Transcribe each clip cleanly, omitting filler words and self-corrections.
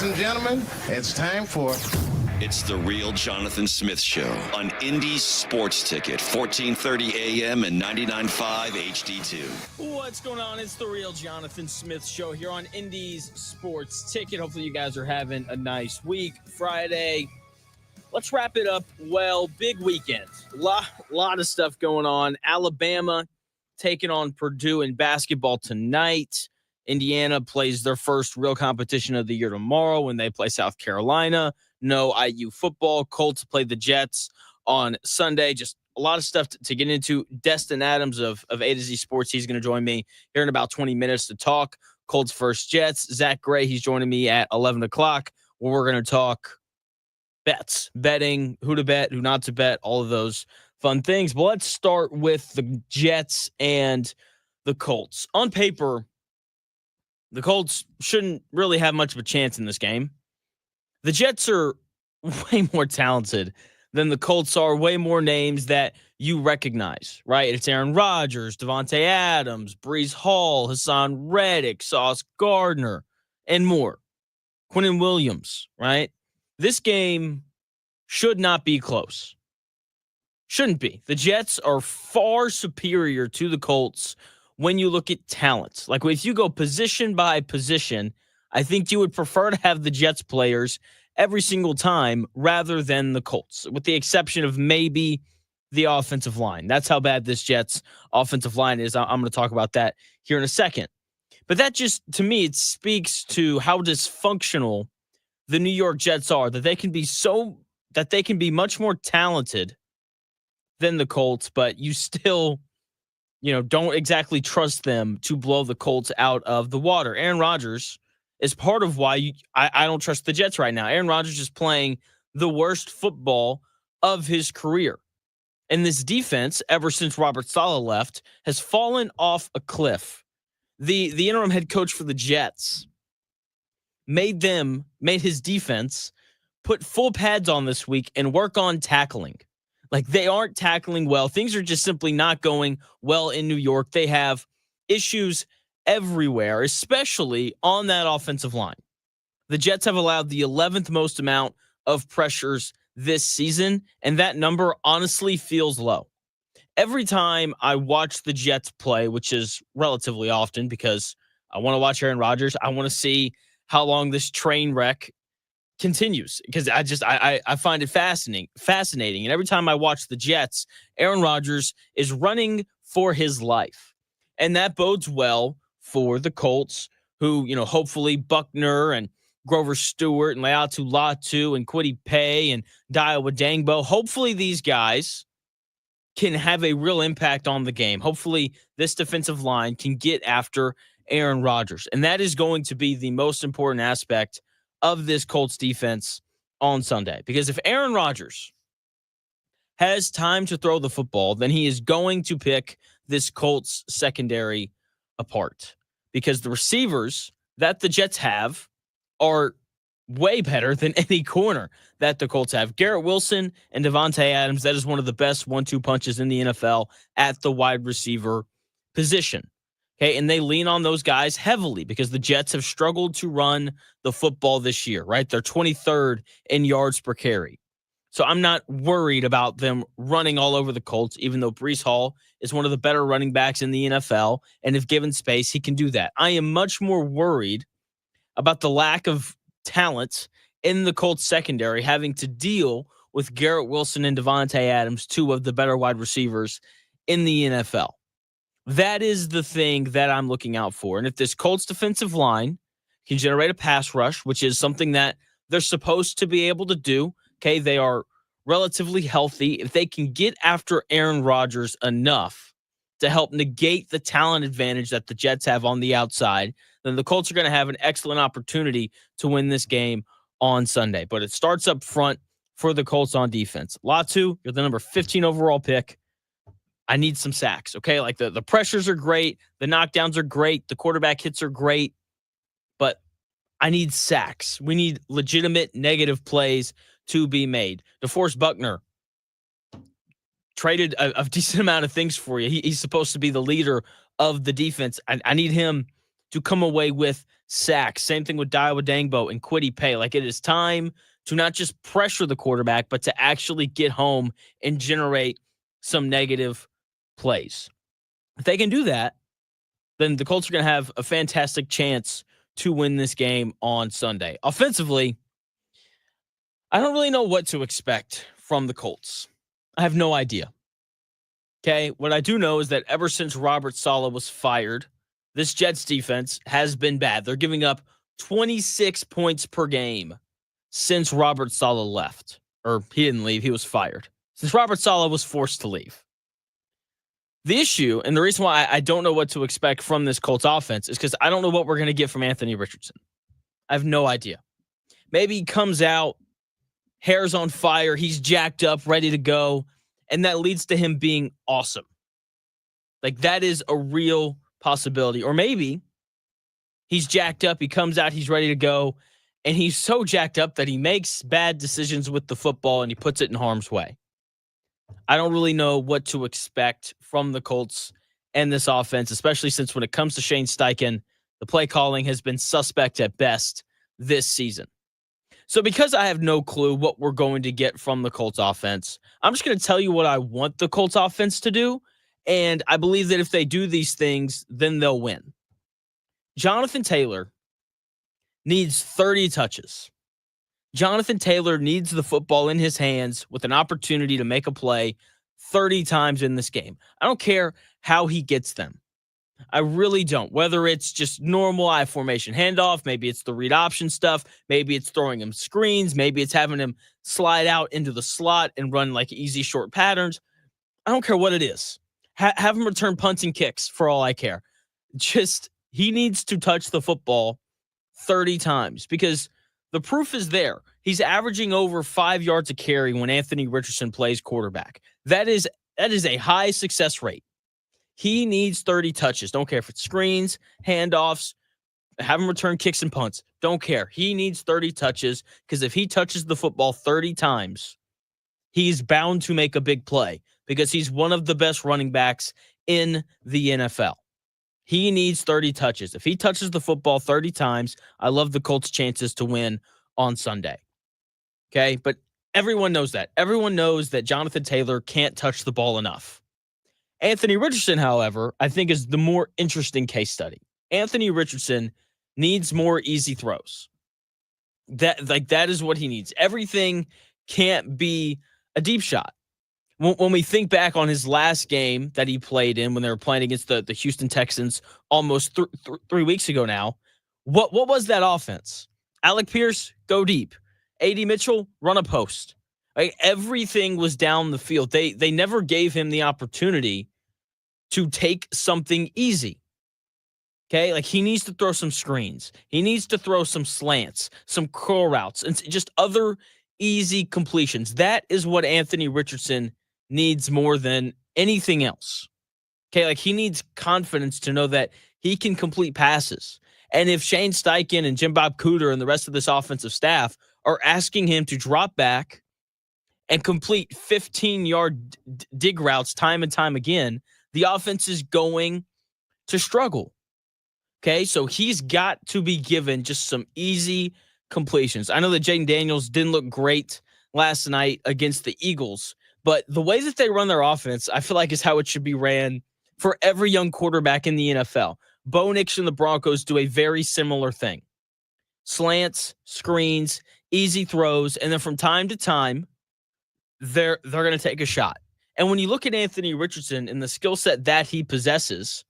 Ladies and gentlemen, it's time for... It's the Real Jonathan Smit Show on Indy's Sports Ticket, 1430 AM and 99.5 HD2. What's going on? It's the Real Jonathan Smit Show here on Indy's Sports Ticket. Hopefully you guys are having a nice week. Friday. Let's wrap it up. Well, big weekend. Lot of stuff going on. Alabama taking on Purdue in basketball tonight. Indiana plays their first real competition of the year tomorrow when they play South Carolina. No IU football. Colts play the Jets on Sunday. Just a lot of stuff to get into. Destin Adams of A-to-Z Sports, he's going to join me here in about 20 minutes to talk Colts versus Jets. Zack Gray, he's joining me at 11 o'clock where we're going to talk bets, betting, who to bet, who not to bet, all of those fun things. But let's start with the Jets and the Colts. On paper, the Colts shouldn't really have much of a chance in this game. The Jets are way more talented than the Colts are, way more names that you recognize, right? It's Aaron Rodgers, Devontae Adams, Breece Hall, Hassan Reddick, Sauce Gardner, and more. Quinnen Williams, right? This game should not be close. Shouldn't be. The Jets are far superior to the Colts when you look at talent. Like if you go position by position, I think you would prefer to have the Jets players every single time rather than the Colts, with the exception of maybe the offensive line. That's how bad this Jets offensive line is. I'm going to talk about that here in a second. But that just, to me, it speaks to how dysfunctional the New York Jets are, that they can be much more talented than the Colts, but you still, don't exactly trust them to blow the Colts out of the water. Aaron Rodgers is part of why I don't trust the Jets right now. Aaron Rodgers is playing the worst football of his career. And this defense, ever since Robert Saleh left, has fallen off a cliff. The interim head coach for the Jets made his defense put full pads on this week and work on tackling. Like, they aren't tackling well. Things are just simply not going well in New York. They have issues everywhere, especially on that offensive line. The Jets have allowed the 11th most amount of pressures this season, and that number honestly feels low. Every time I watch the Jets play, which is relatively often because I want to watch Aaron Rodgers, I want to see how long this train wreck continues, because I find it fascinating. And every time I watch the Jets, Aaron Rodgers is running for his life. And that bodes well for the Colts, who, hopefully Buckner and Grover Stewart and at.to and Kwity Paye and Daiwa Dangbo, hopefully these guys can have a real impact on the game. Hopefully this defensive line can get after Aaron Rodgers. And that is going to be the most important aspect of this Colts defense on Sunday. Because if Aaron Rodgers has time to throw the football, then he is going to pick this Colts secondary apart. Because the receivers that the Jets have are way better than any corner that the Colts have. Garrett Wilson and Devontae Adams, that is one of the best 1-2 punches in the NFL at the wide receiver position. Okay, and they lean on those guys heavily because the Jets have struggled to run the football this year, right? They're 23rd in yards per carry. So I'm not worried about them running all over the Colts, even though Breece Hall is one of the better running backs in the NFL, and if given space, he can do that. I am much more worried about the lack of talent in the Colts secondary, having to deal with Garrett Wilson and Devontae Adams, two of the better wide receivers in the NFL. That is the thing that I'm looking out for. And if this Colts defensive line can generate a pass rush, which is something that they're supposed to be able to do, okay, they are relatively healthy. If they can get after Aaron Rodgers enough to help negate the talent advantage that the Jets have on the outside, then the Colts are going to have an excellent opportunity to win this game on Sunday. But it starts up front for the Colts on defense. at.to, you're the number 15 overall pick. I need some sacks, okay? Like the pressures are great. The knockdowns are great. The quarterback hits are great. But I need sacks. We need legitimate negative plays to be made. DeForest Buckner traded a decent amount of things for you. He's supposed to be the leader of the defense. I need him to come away with sacks. Same thing with Daiwa Dangbo and Kwity Paye. Like, it is time to not just pressure the quarterback, but to actually get home and generate some negative plays. If they can do that, then the Colts are going to have a fantastic chance to win this game on Sunday. Offensively, I don't really know what to expect from the Colts. I have no idea. Okay, what I do know is that ever since Robert Saleh was fired, this Jets defense has been bad. They're giving up 26 points per game since Robert Saleh left. Or he didn't leave, he was fired. Since Robert Saleh was forced to leave. The issue, and the reason why I don't know what to expect from this Colts offense is because I don't know what we're going to get from Anthony Richardson. I have no idea. Maybe he comes out, hair's on fire, he's jacked up, ready to go, and that leads to him being awesome. Like, that is a real possibility. Or maybe he's jacked up, he comes out, he's ready to go, and he's so jacked up that he makes bad decisions with the football and he puts it in harm's way. I don't really know what to expect from the Colts and this offense, especially since when it comes to Shane Steichen, the play calling has been suspect at best this season. So because I have no clue what we're going to get from the Colts offense, I'm just going to tell you what I want the Colts offense to do, and I believe that if they do these things, then they'll win. Jonathan Taylor needs 30 touches. Jonathan Taylor needs the football in his hands with an opportunity to make a play 30 times in this game. I don't care how he gets them. I really don't. Whether it's just normal I formation handoff, maybe it's the read option stuff, maybe it's throwing him screens, maybe it's having him slide out into the slot and run like easy short patterns. I don't care what it is. Have him return punts and kicks for all I care. Just, he needs to touch the football 30 times because the proof is there. He's averaging over 5 yards a carry when Anthony Richardson plays quarterback. That is a high success rate. He needs 30 touches. Don't care if it's screens, handoffs, have him return kicks and punts. Don't care. He needs 30 touches because if he touches the football 30 times, he's bound to make a big play because he's one of the best running backs in the NFL. He needs 30 touches. If he touches the football 30 times, I love the Colts' chances to win on Sunday. Okay, but everyone knows that. Everyone knows that Jonathan Taylor can't touch the ball enough. Anthony Richardson, however, I think is the more interesting case study. Anthony Richardson needs more easy throws. That is what he needs. Everything can't be a deep shot. When we think back on his last game that he played in when they were playing against the Houston Texans almost 3 weeks ago now, what was that offense? Alec Pierce, go deep. A.D. Mitchell, run a post. Right? Everything was down the field. They never gave him the opportunity to take something easy. Okay, like he needs to throw some screens. He needs to throw some slants, some curl routes, and just other easy completions. That is what Anthony Richardson needs more than anything else. Okay, like he needs confidence to know that he can complete passes. And if Shane Steichen and Jim Bob Cooter and the rest of this offensive staff are asking him to drop back and complete 15-yard dig routes time and time again, the offense is going to struggle. Okay, so he's got to be given just some easy completions. I know that Jaden Daniels didn't look great last night against the Eagles, but the way that they run their offense, I feel like is how it should be ran for every young quarterback in the NFL. Bo Nix and the Broncos do a very similar thing. Slants, screens, easy throws, and then from time to time, they're going to take a shot. And when you look at Anthony Richardson and the skill set that he possesses,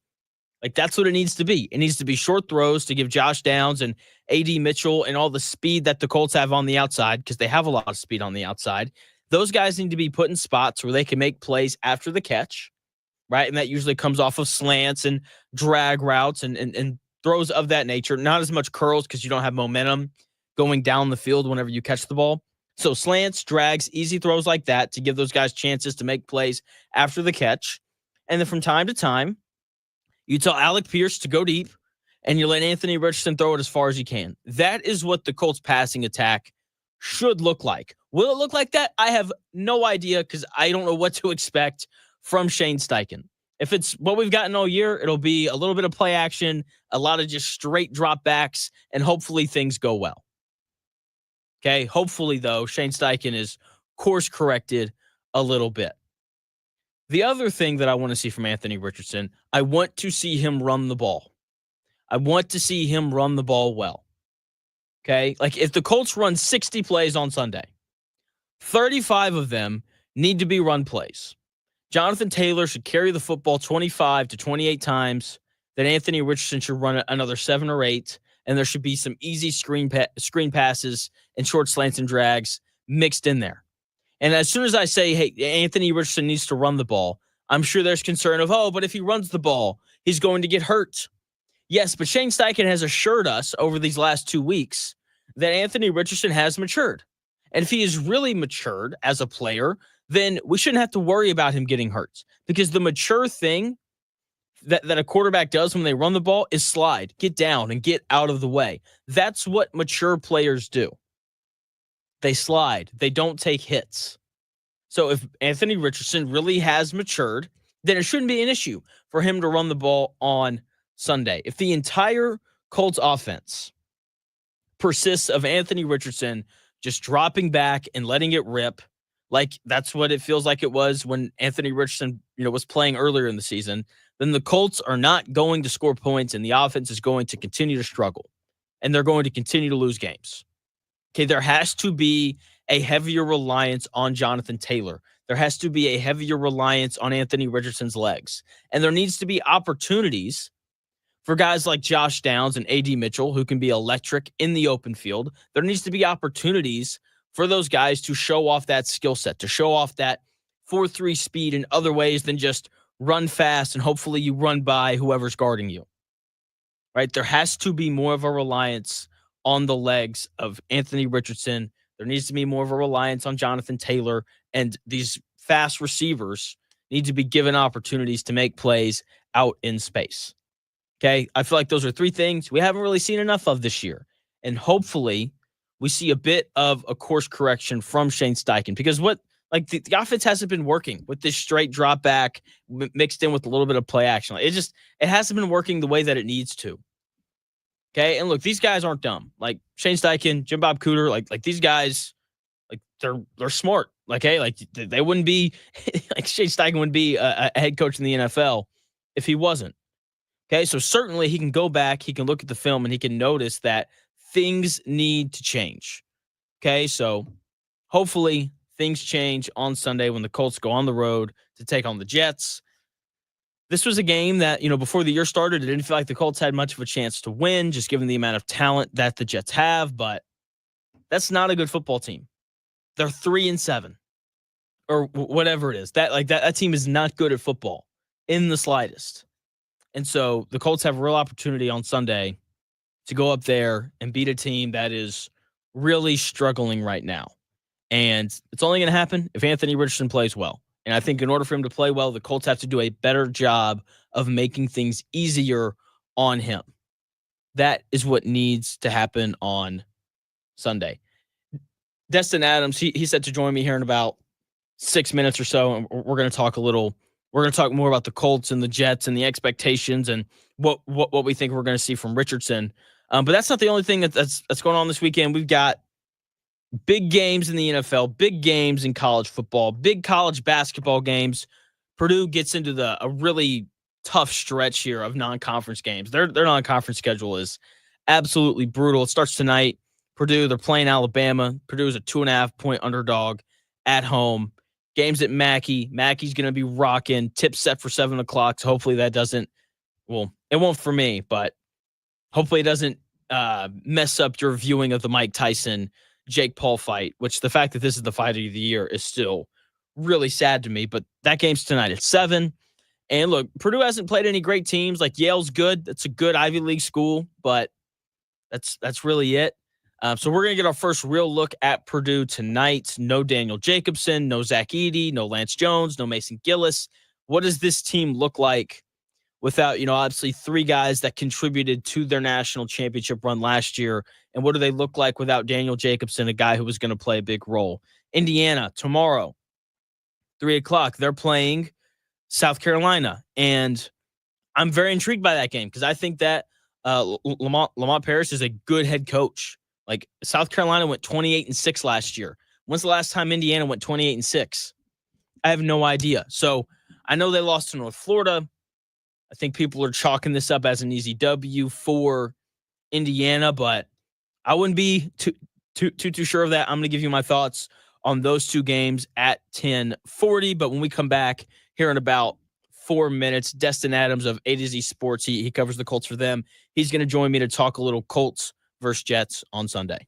like that's what it needs to be. It needs to be short throws to give Josh Downs and A.D. Mitchell and all the speed that the Colts have on the outside, because they have a lot of speed on the outside. Those guys need to be put in spots where they can make plays after the catch, right? And that usually comes off of slants and drag routes and throws of that nature. Not as much curls because you don't have momentum going down the field whenever you catch the ball. So slants, drags, easy throws like that to give those guys chances to make plays after the catch. And then from time to time, you tell Alec Pierce to go deep, and you let Anthony Richardson throw it as far as he can. That is what the Colts passing attack should look like. Will it look like that? I have no idea because I don't know what to expect from Shane Steichen. If it's what we've gotten all year, it'll be a little bit of play action, a lot of just straight drop backs, and hopefully things go well. Okay, hopefully, though, Shane Steichen is course corrected a little bit. The other thing that I want to see from Anthony Richardson, I want to see him run the ball. I want to see him run the ball well. Okay, like if the Colts run 60 plays on Sunday, 35 of them need to be run plays. Jonathan Taylor should carry the football 25 to 28 times. Then Anthony Richardson should run another 7 or 8. And there should be some easy screen passes and short slants and drags mixed in there. And as soon as I say, hey, Anthony Richardson needs to run the ball, I'm sure there's concern of, but if he runs the ball, he's going to get hurt. Yes, but Shane Steichen has assured us over these last 2 weeks that Anthony Richardson has matured. And if he is really matured as a player, then we shouldn't have to worry about him getting hurt. Because the mature thing that a quarterback does when they run the ball is slide, get down, and get out of the way. That's what mature players do. They slide. They don't take hits. So if Anthony Richardson really has matured, then it shouldn't be an issue for him to run the ball on Sunday. If the entire Colts offense persists of Anthony Richardson just dropping back and letting it rip, like that's what it feels like it was when Anthony Richardson, was playing earlier in the season, then the Colts are not going to score points and the offense is going to continue to struggle and they're going to continue to lose games. Okay, there has to be a heavier reliance on Jonathan Taylor. There has to be a heavier reliance on Anthony Richardson's legs. And there needs to be opportunities for guys like Josh Downs and A.D. Mitchell who can be electric in the open field. There needs to be opportunities for those guys to show off that skill set, to show off that 4.3 speed in other ways than just run fast and hopefully you run by whoever's guarding you. Right? There has to be more of a reliance on the legs of Anthony Richardson. There needs to be more of a reliance on Jonathan Taylor, and these fast receivers need to be given opportunities to make plays out in space. Okay? I feel like those are 3 things we haven't really seen enough of this year. And hopefully we see a bit of a course correction from Shane Steichen, because the offense hasn't been working with this straight drop back mixed in with a little bit of play action. It hasn't been working the way that it needs to. Okay, and look, these guys aren't dumb. Like Shane Steichen, Jim Bob Cooter, like these guys, like they're smart. Like, hey, like they wouldn't be like Shane Steichen wouldn't be a head coach in the NFL if he wasn't. Okay, so certainly he can go back, he can look at the film, and he can notice that things need to change. Okay, so hopefully things change on Sunday when the Colts go on the road to take on the Jets. This was a game that, before the year started, it didn't feel like the Colts had much of a chance to win, just given the amount of talent that the Jets have, but that's not a good football team. They're 3-7 or whatever it is. That team is not good at football in the slightest. And so the Colts have a real opportunity on Sunday to go up there and beat a team that is really struggling right now. And it's only going to happen if Anthony Richardson plays well. And I think in order for him to play well, the Colts have to do a better job of making things easier on him. That is what needs to happen on Sunday. Destin Adams, he's set to join me here in about 6 minutes or so, and we're going to talk more about the Colts and the Jets and the expectations and what we think we're going to see from Richardson. But that's not the only thing that's going on this weekend. We've got big games in the NFL, big games in college football, big college basketball games. Purdue gets into a really tough stretch here of non-conference games. Their non-conference schedule is absolutely brutal. It starts tonight. Purdue, they're playing Alabama. Purdue is a 2.5-point underdog at home. Games at Mackey. Mackey's going to be rocking. Tip set for 7 o'clock. So hopefully that doesn't, well, it won't for me, but hopefully it doesn't mess up your viewing of the Mike Tyson Jake Paul fight, which the fact that this is the fight of the year is still really sad to me. But that game's tonight at 7. And look, Purdue hasn't played any great teams. Like Yale's good. That's a good Ivy League school, but that's really it. So we're going to get our first real look at Purdue tonight. No Daniel Jacobson, no Zach Edey, no Lance Jones, no Mason Gillis. What does this team look like without, obviously 3 guys that contributed to their national championship run last year? And what do they look like without Daniel Jacobson, a guy who was going to play a big role? Indiana, tomorrow, 3 o'clock, they're playing South Carolina. And I'm very intrigued by that game because I think that Lamont Paris is a good head coach. Like South Carolina went 28-6 last year. When's the last time Indiana went 28-6? I have no idea. So I know they lost to North Florida. I think people are chalking this up as an easy W for Indiana, but I wouldn't be too sure of that. I'm going to give you my thoughts on those two games at 10:40. But when we come back here in about 4 minutes, Destin Adams of A-to-Z Sports, he covers the Colts for them. He's going to join me to talk a little Colts versus Jets on Sunday.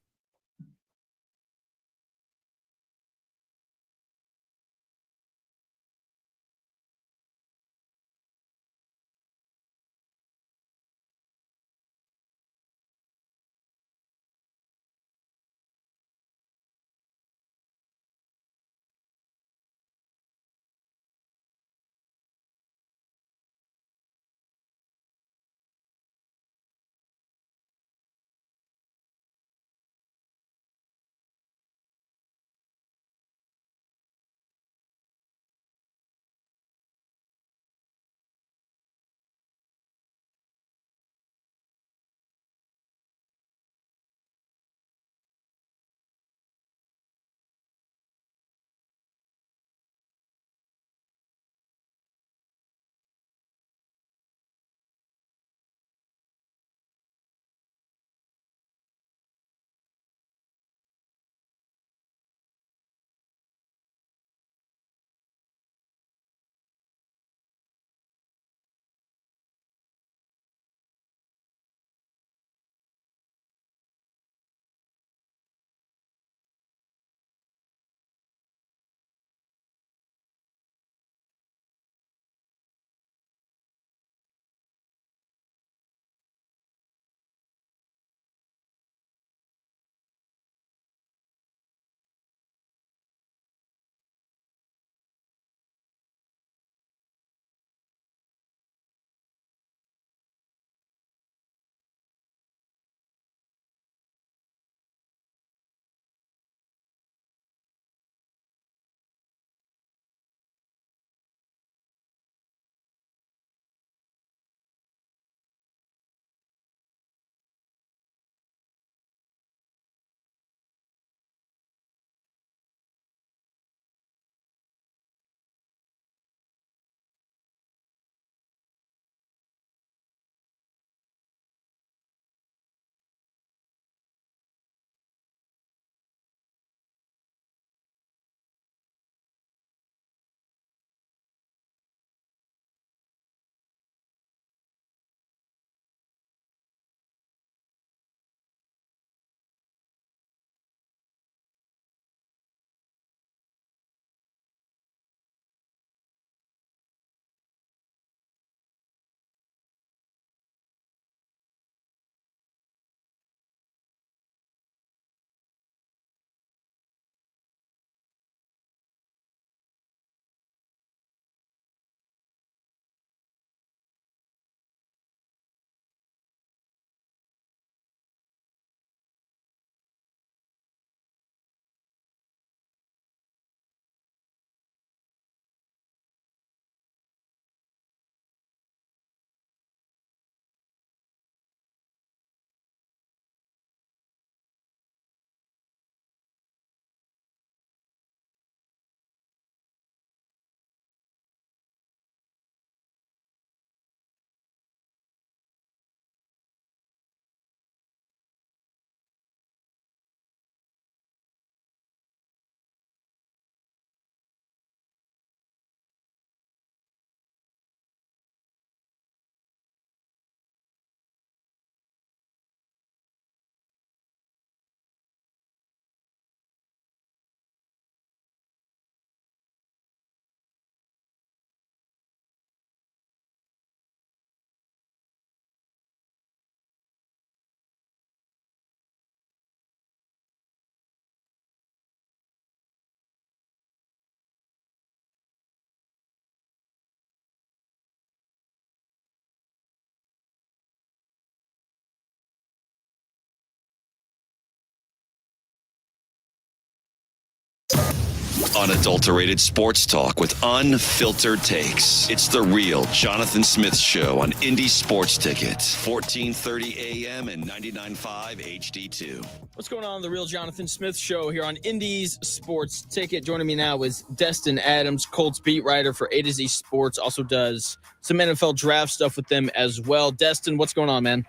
Unadulterated sports talk with unfiltered takes. It's the Real Jonathan Smit Show on Indy Sports Ticket, 1430 AM and 99.5 HD2. What's going on? The Real Jonathan Smit Show here on Indy's Sports Ticket. Joining me now is Destin Adams, Colts beat writer for A-to-Z Sports. Also does some NFL draft stuff with them as well. Destin, what's going on, man?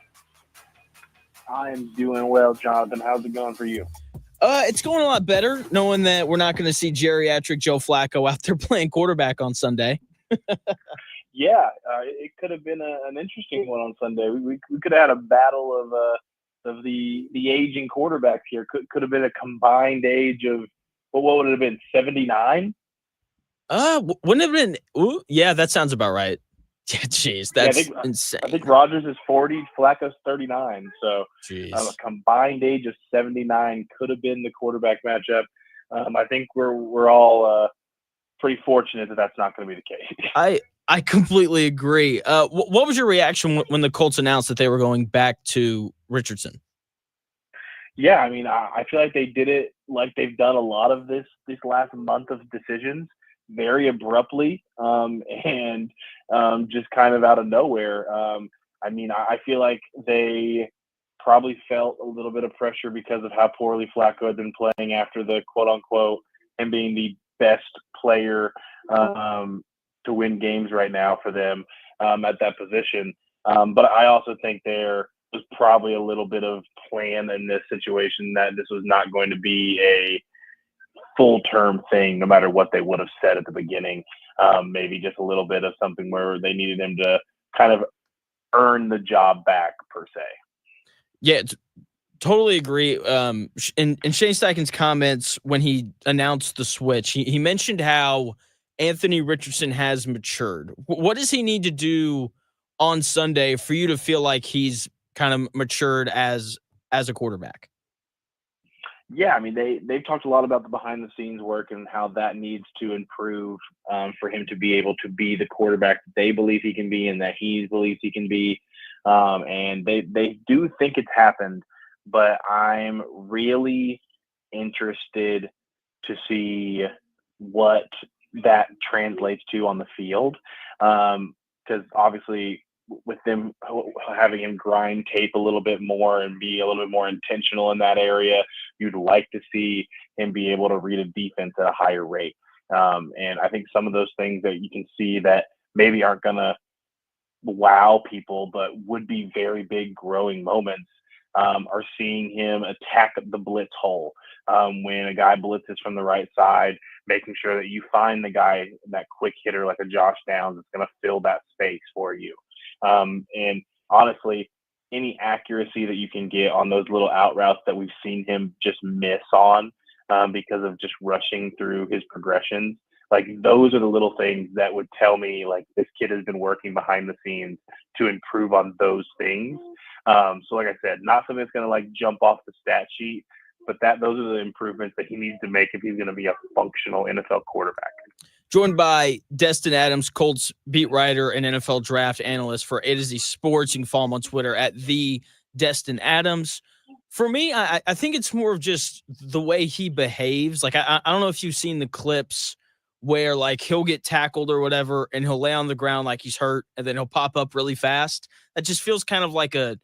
I am doing well, Jonathan. How's it going for you? It's going a lot better, knowing that we're not going to see geriatric Joe Flacco out there playing quarterback on Sunday. Yeah, it could have been an interesting one on Sunday. We could have had a battle of the aging quarterbacks here. Could have been a combined age of what would it have been, 79? Wouldn't it have been? Ooh, yeah, that sounds about right. Yeah, jeez, that's insane. I think Rodgers is 40, Flacco's 39. So a combined age of 79 could have been the quarterback matchup. I think we're all pretty fortunate that that's not going to be the case. I completely agree. What was your reaction when the Colts announced that they were going back to Richardson? Yeah, I mean, I feel like they did it like they've done a lot of this last month of decisions, very abruptly and just kind of out of nowhere. I mean, I feel like they probably felt a little bit of pressure because of how poorly Flacco had been playing after the quote-unquote him being the best player to win games right now for them at that position. But I also think there was probably a little bit of plan in this situation that this was not going to be a full-term thing, no matter what they would have said at the beginning. Maybe just a little bit of something where they needed him to kind of earn the job back, per se. Yeah, totally agree. In Shane Steichen's comments when he announced the switch, he mentioned how Anthony Richardson has matured. What does he need to do on Sunday for you to feel like he's kind of matured as a quarterback? Yeah, I mean, they've talked a lot about the behind-the-scenes work and how that needs to improve for him to be able to be the quarterback that they believe he can be and that he believes he can be. And they do think it's happened, but I'm really interested to see what that translates to on the field. Because obviously with them having him grind tape a little bit more and be a little bit more intentional in that area, you'd like to see him be able to read a defense at a higher rate. And I think some of those things that you can see that maybe aren't going to wow people, but would be very big growing moments, are seeing him attack the blitz hole. When a guy blitzes from the right side, making sure that you find the guy, that quick hitter like a Josh Downs, that's going to fill that space for you. And honestly, any accuracy that you can get on those little out routes that we've seen him just miss on because of just rushing through his progressions, like those are the little things that would tell me like this kid has been working behind the scenes to improve on those things. So like I said, not something that's going to like jump off the stat sheet, but those are the improvements that he needs to make if he's going to be a functional NFL quarterback. Joined by Destin Adams, Colts beat writer and NFL draft analyst for A-to-Z Sports. You can follow him on Twitter at the Destin Adams. For me, I think it's more of just the way he behaves. Like, I don't know if you've seen the clips where, like, he'll get tackled or whatever, and he'll lay on the ground like he's hurt, and then he'll pop up really fast. That just feels kind of like a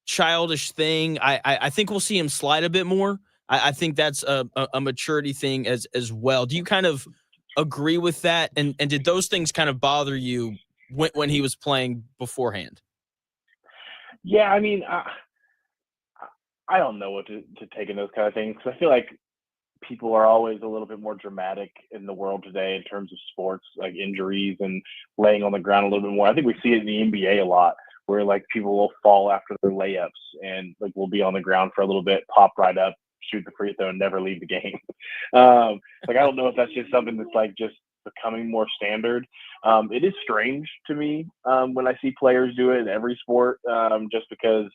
childish thing. I think we'll see him slide a bit more. I think that's a maturity thing as well. Do you kind of agree with that? And did those things kind of bother you when he was playing beforehand? Yeah, I mean, I don't know what to take in those kind of things, because I feel like people are always a little bit more dramatic in the world today in terms of sports, like injuries and laying on the ground a little bit more. I think we see it in the NBA a lot, where like people will fall after their layups and like will be on the ground for a little bit, pop right up, shoot the free throw, and never leave the game. Like, I don't know if that's just something that's like just becoming more standard. It is strange to me when I see players do it in every sport, just because,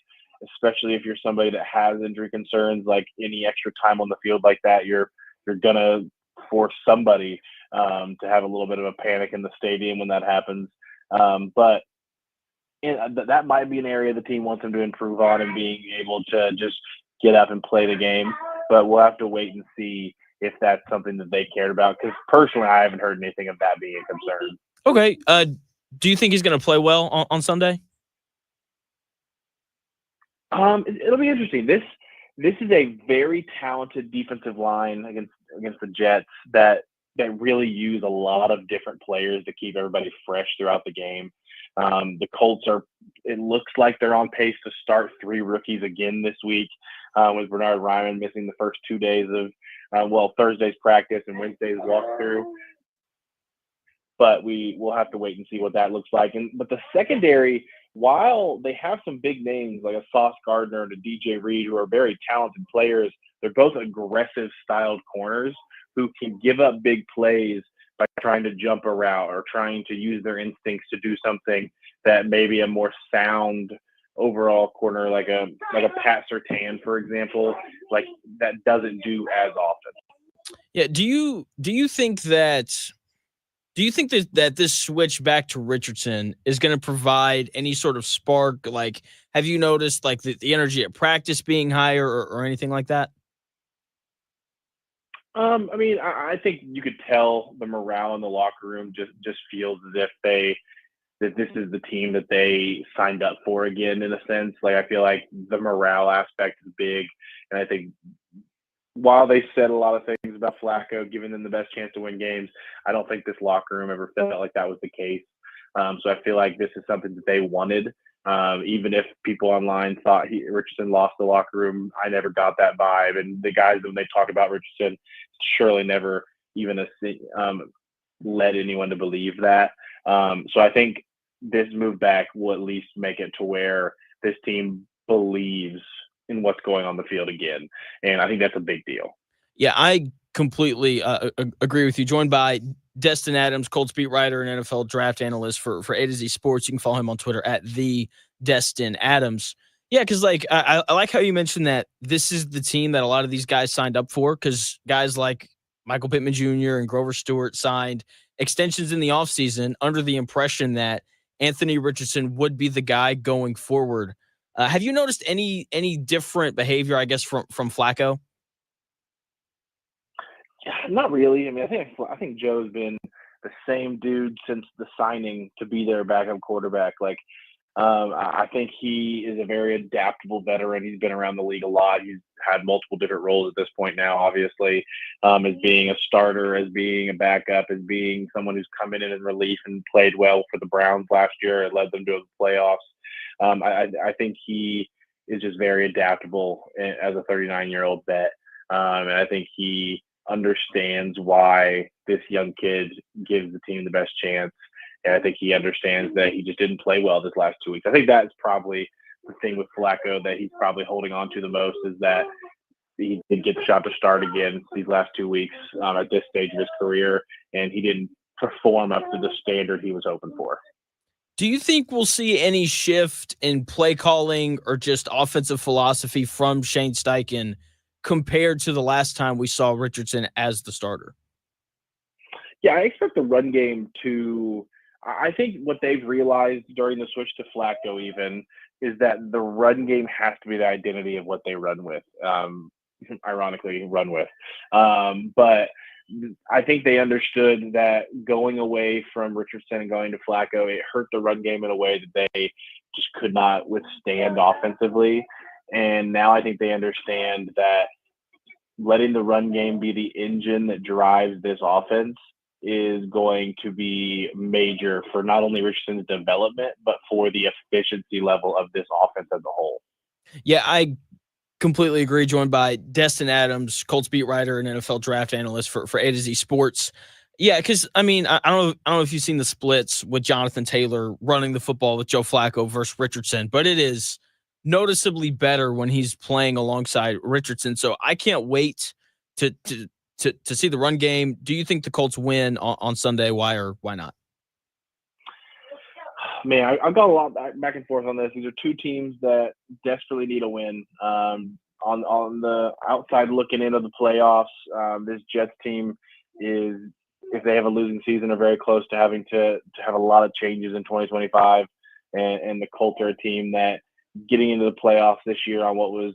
especially if you're somebody that has injury concerns, like any extra time on the field like that, you're gonna force somebody to have a little bit of a panic in the stadium when that happens. But that might be an area the team wants him to improve on, and being able to just get up and play the game. But we'll have to wait and see if that's something that they cared about. Because personally, I haven't heard anything of that being a concern. Okay. Do you think he's going to play well on Sunday? It'll be interesting. This is a very talented defensive line against the Jets that really use a lot of different players to keep everybody fresh throughout the game. The Colts it looks like they're on pace to start 3 rookies again this week, with Bernard Ryman missing the first 2 days of Thursday's practice and Wednesday's walkthrough. But we'll have to wait and see what that looks like. But the secondary, while they have some big names like a Sauce Gardner and a DJ Reed, who are very talented players, they're both aggressive styled corners who can give up big plays by trying to jump a route or trying to use their instincts to do something that maybe a more sound overall corner like a Pat Surtain, for example, like that doesn't do as often. Yeah. Do you think that this switch back to Richardson is going to provide any sort of spark? Like, have you noticed like the energy at practice being higher or anything like that? I mean, I think you could tell the morale in the locker room just feels as if that this is the team that they signed up for again, in a sense. Like, I feel like the morale aspect is big. And I think while they said a lot of things about Flacco giving them the best chance to win games, I don't think this locker room ever felt like that was the case. So I feel like this is something that they wanted. Even if people online thought Richardson lost the locker room, I never got that vibe. And the guys, when they talk about Richardson, surely never even led anyone to believe that. So I think this move back will at least make it to where this team believes in what's going on the field again. And I think that's a big deal. Yeah, I completely agree with you. Joined by Destin Adams, Colts beat writer and NFL draft analyst for A-to-Z Sports. You can follow him on Twitter at the Destin Adams. Yeah, because like I like how you mentioned that this is the team that a lot of these guys signed up for, because guys like Michael Pittman Jr. and Grover Stewart signed extensions in the offseason under the impression that Anthony Richardson would be the guy going forward. Have you noticed any different behavior, I guess, from Flacco? Not really. I mean, I think Joe's been the same dude since the signing to be their backup quarterback. Like, I think he is a very adaptable veteran. He's been around the league a lot. He's had multiple different roles at this point now, obviously, as being a starter, as being a backup, as being someone who's come in relief and played well for the Browns last year and led them to the playoffs. I think he is just very adaptable as a 39-year-old vet. And I think he understands why this young kid gives the team the best chance. And I think he understands that he just didn't play well this last 2 weeks. I think that's probably the thing with Flacco that he's probably holding on to the most, is that he did get the shot to start again these last 2 weeks at this stage of his career, and he didn't perform up to the standard he was hoping for. Do you think we'll see any shift in play calling or just offensive philosophy from Shane Steichen compared to the last time we saw Richardson as the starter? Yeah, I expect the run game to – I think what they've realized during the switch to Flacco even is that the run game has to be the identity of what they run with, ironically run with. But I think they understood that going away from Richardson and going to Flacco, it hurt the run game in a way that they just could not withstand offensively. And now I think they understand that letting the run game be the engine that drives this offense is going to be major for not only Richardson's development, but for the efficiency level of this offense as a whole. Yeah, I completely agree. Joined by Destin Adams, Colts beat writer and NFL draft analyst for A-to-Z Sports. Yeah, because I mean, I don't know if you've seen the splits with Jonathan Taylor running the football with Joe Flacco versus Richardson, but it is noticeably better when he's playing alongside Richardson. So I can't wait to see the run game. Do you think the Colts win on Sunday? Why or why not? Man, I've got a lot back and forth on this. These are two teams that desperately need a win. On the outside looking into the playoffs, this Jets team is, if they have a losing season, are very close to having to have a lot of changes in 2025. And the Colts are a team that getting into the playoffs this year on what was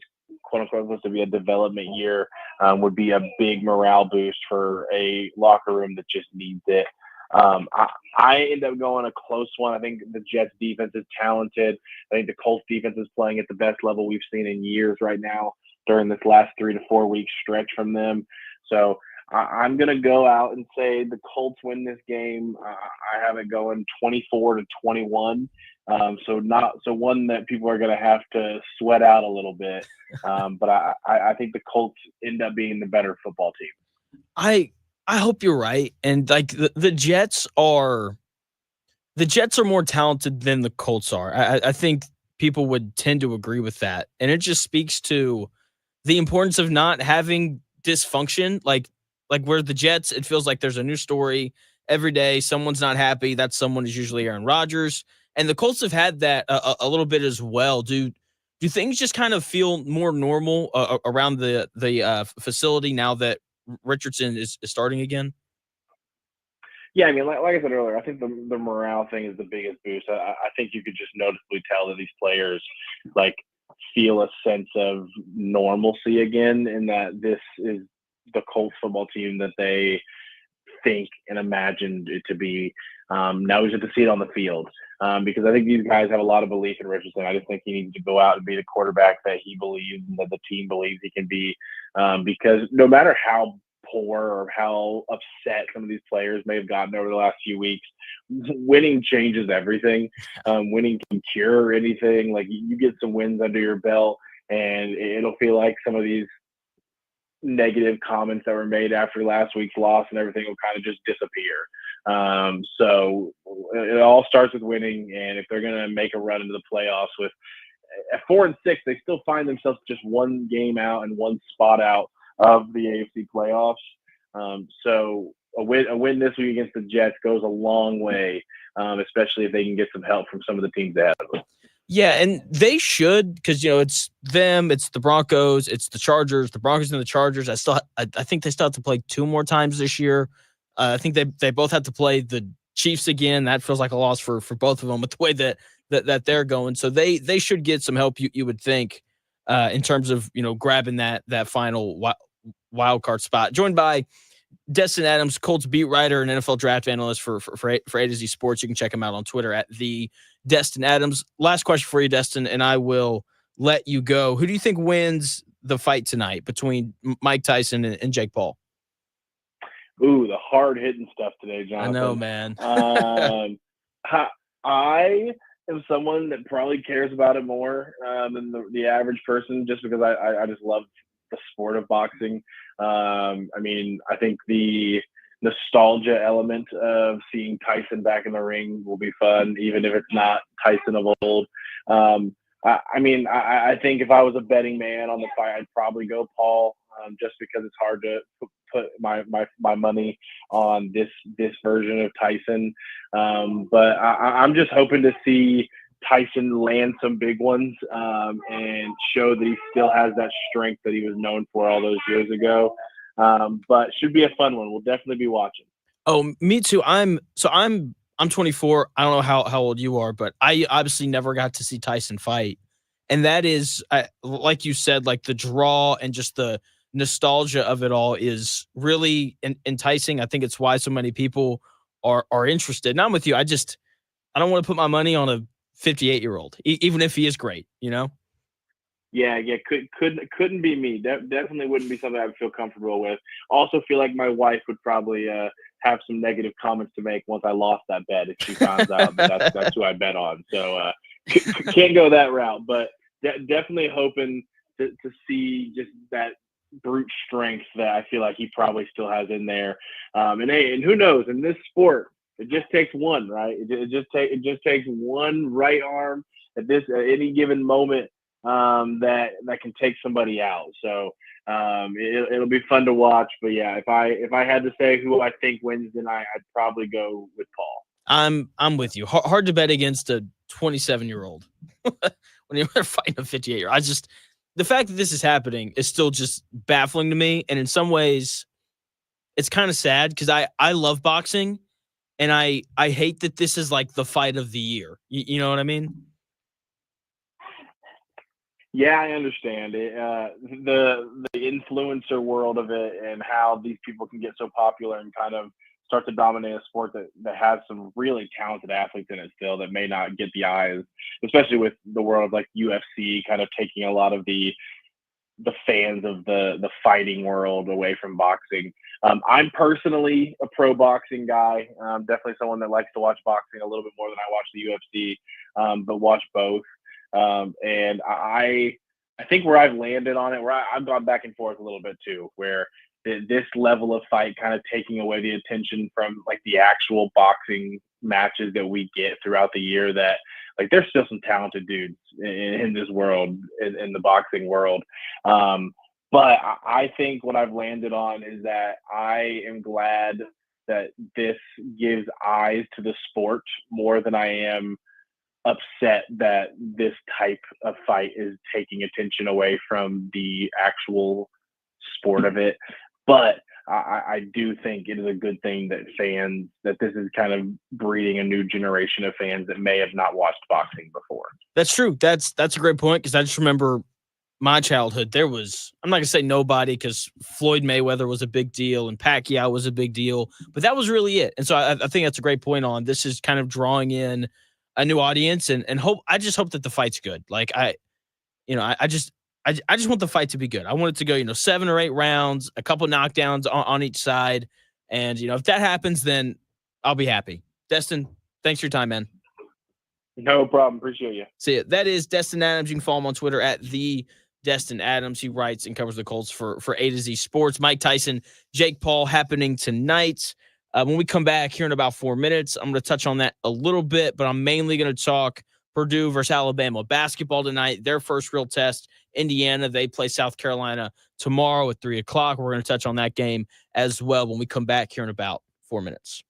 quote unquote supposed to be a development year, would be a big morale boost for a locker room that just needs it. I end up going a close one. I think the Jets defense is talented. I think the Colts defense is playing at the best level we've seen in years right now during this last 3 to 4 week stretch from them. So I'm going to go out and say the Colts win this game. I have it going 24-21. So one that people are going to have to sweat out a little bit. But I think the Colts end up being the better football team. I hope you're right. And like the Jets are more talented than the Colts are. I think people would tend to agree with that. And it just speaks to the importance of not having dysfunction. Like where the Jets, it feels like there's a new story every day. Someone's not happy. That someone is usually Aaron Rodgers. And the Colts have had that a little bit as well. Do things just kind of feel more normal around the facility now that Richardson is starting again? Yeah, I mean, like I said earlier, I think the morale thing is the biggest boost. I think you could just noticeably tell that these players like feel a sense of normalcy again, and that this is the Colts football team that they think and imagined it to be. Now we just have to see it on the field, because I think these guys have a lot of belief in Richardson. I just think he needs to go out and be the quarterback that he believes and that the team believes he can be, because no matter how poor or how upset some of these players may have gotten over the last few weeks, winning changes everything. Winning can cure anything. Like, you get some wins under your belt and it'll feel like some of these negative comments that were made after last week's loss and everything will kind of just disappear. So it all starts with winning, and if they're going to make a run into the playoffs with at 4-6, they still find themselves just one game out and one spot out of the AFC playoffs. So a win this week against the Jets goes a long way, especially if they can get some help from some of the teams ahead of them. Yeah, and they should, because it's them, it's the Broncos, it's the Chargers, the Broncos and the Chargers. I think they still have to play 2 more times this year. I think they both have to play the Chiefs again. That feels like a loss for both of them with the way that they're going. So they should get some help, you would think, in terms of grabbing that final wild card spot. Joined by Destin Adams, Colts beat writer and NFL draft analyst for A-to-Z Sports. You can check him out on Twitter at the Destin Adams. Last question for you, Destin, and I will let you go. Who do you think wins the fight tonight between Mike Tyson and Jake Paul? Ooh, the hard-hitting stuff today, Jonathan. I know, man. I am someone that probably cares about it more than the average person, just because I just love the sport of boxing. I mean, I think the nostalgia element of seeing Tyson back in the ring will be fun, even if it's not Tyson of old. I think if I was a betting man on the fight, I'd probably go Paul, just because it's hard to put my money on this version of Tyson. But I'm just hoping to see Tyson land some big ones, and show that he still has that strength that he was known for all those years ago. But should be a fun one. We'll definitely be watching. Oh, me too. I'm 24. I don't know how old you are, but I obviously never got to see Tyson fight. And that is, like you said, like the draw and just the nostalgia of it all is really enticing. I think it's why so many people are interested. And I'm with you. I don't want to put my money on a 58-year-old, even if he is great, Yeah, couldn't be me. Definitely wouldn't be something I would feel comfortable with. Also feel like my wife would probably have some negative comments to make once I lost that bet if she finds out that that's who I bet on. So can't go that route, but definitely hoping to see just that brute strength that I feel like he probably still has in there. And who knows, in this sport, it just takes one, right? It just takes one right arm at any given moment that can take somebody out. So it'll be fun to watch. But yeah, if I had to say who I think wins tonight, I'd probably go with Paul. I'm with you. Hard to bet against a 27-year-old when you're fighting a 58-year-old. The fact that this is happening is still just baffling to me, and in some ways, it's kind of sad because I love boxing, and I hate that this is like the fight of the year. You know what I mean? Yeah, I understand it. The influencer world of it and how these people can get so popular and kind of start to dominate a sport that has some really talented athletes in it still that may not get the eyes, especially with the world of like UFC kind of taking a lot of the fans of the fighting world away from boxing. I'm personally a pro boxing guy. Definitely someone that likes to watch boxing a little bit more than I watch the UFC, but watch both. And I think where I've landed on it, where I've gone back and forth a little bit too, where this level of fight kind of taking away the attention from like the actual boxing matches that we get throughout the year, that like there's still some talented dudes in this world, in the boxing world. But I think what I've landed on is that I am glad that this gives eyes to the sport more than I am upset that this type of fight is taking attention away from the actual sport of it. But I do think it is a good thing that this is kind of breeding a new generation of fans that may have not watched boxing before. That's true. That's a great point, because I just remember my childhood. There was, I'm not gonna say nobody, because Floyd Mayweather was a big deal and Pacquiao was a big deal, but that was really it. And so I think that's a great point on this is kind of drawing in a new audience, and hope, I just hope that the fight's good. Like I just want the fight to be good. I want it to go, 7 or 8 rounds, a couple knockdowns on each side. And, if that happens, then I'll be happy. Destin, thanks for your time, man. No problem. Appreciate you. See ya. That is Destin Adams. You can follow him on Twitter at the Destin Adams. He writes and covers the Colts for A to Z Sports. Mike Tyson, Jake Paul happening tonight. When we come back here in about 4 minutes, I'm going to touch on that a little bit, but I'm mainly going to talk Purdue versus Alabama basketball tonight. Their first real test. Indiana, they play South Carolina tomorrow at 3:00. We're going to touch on that game as well when we come back here in about 4 minutes.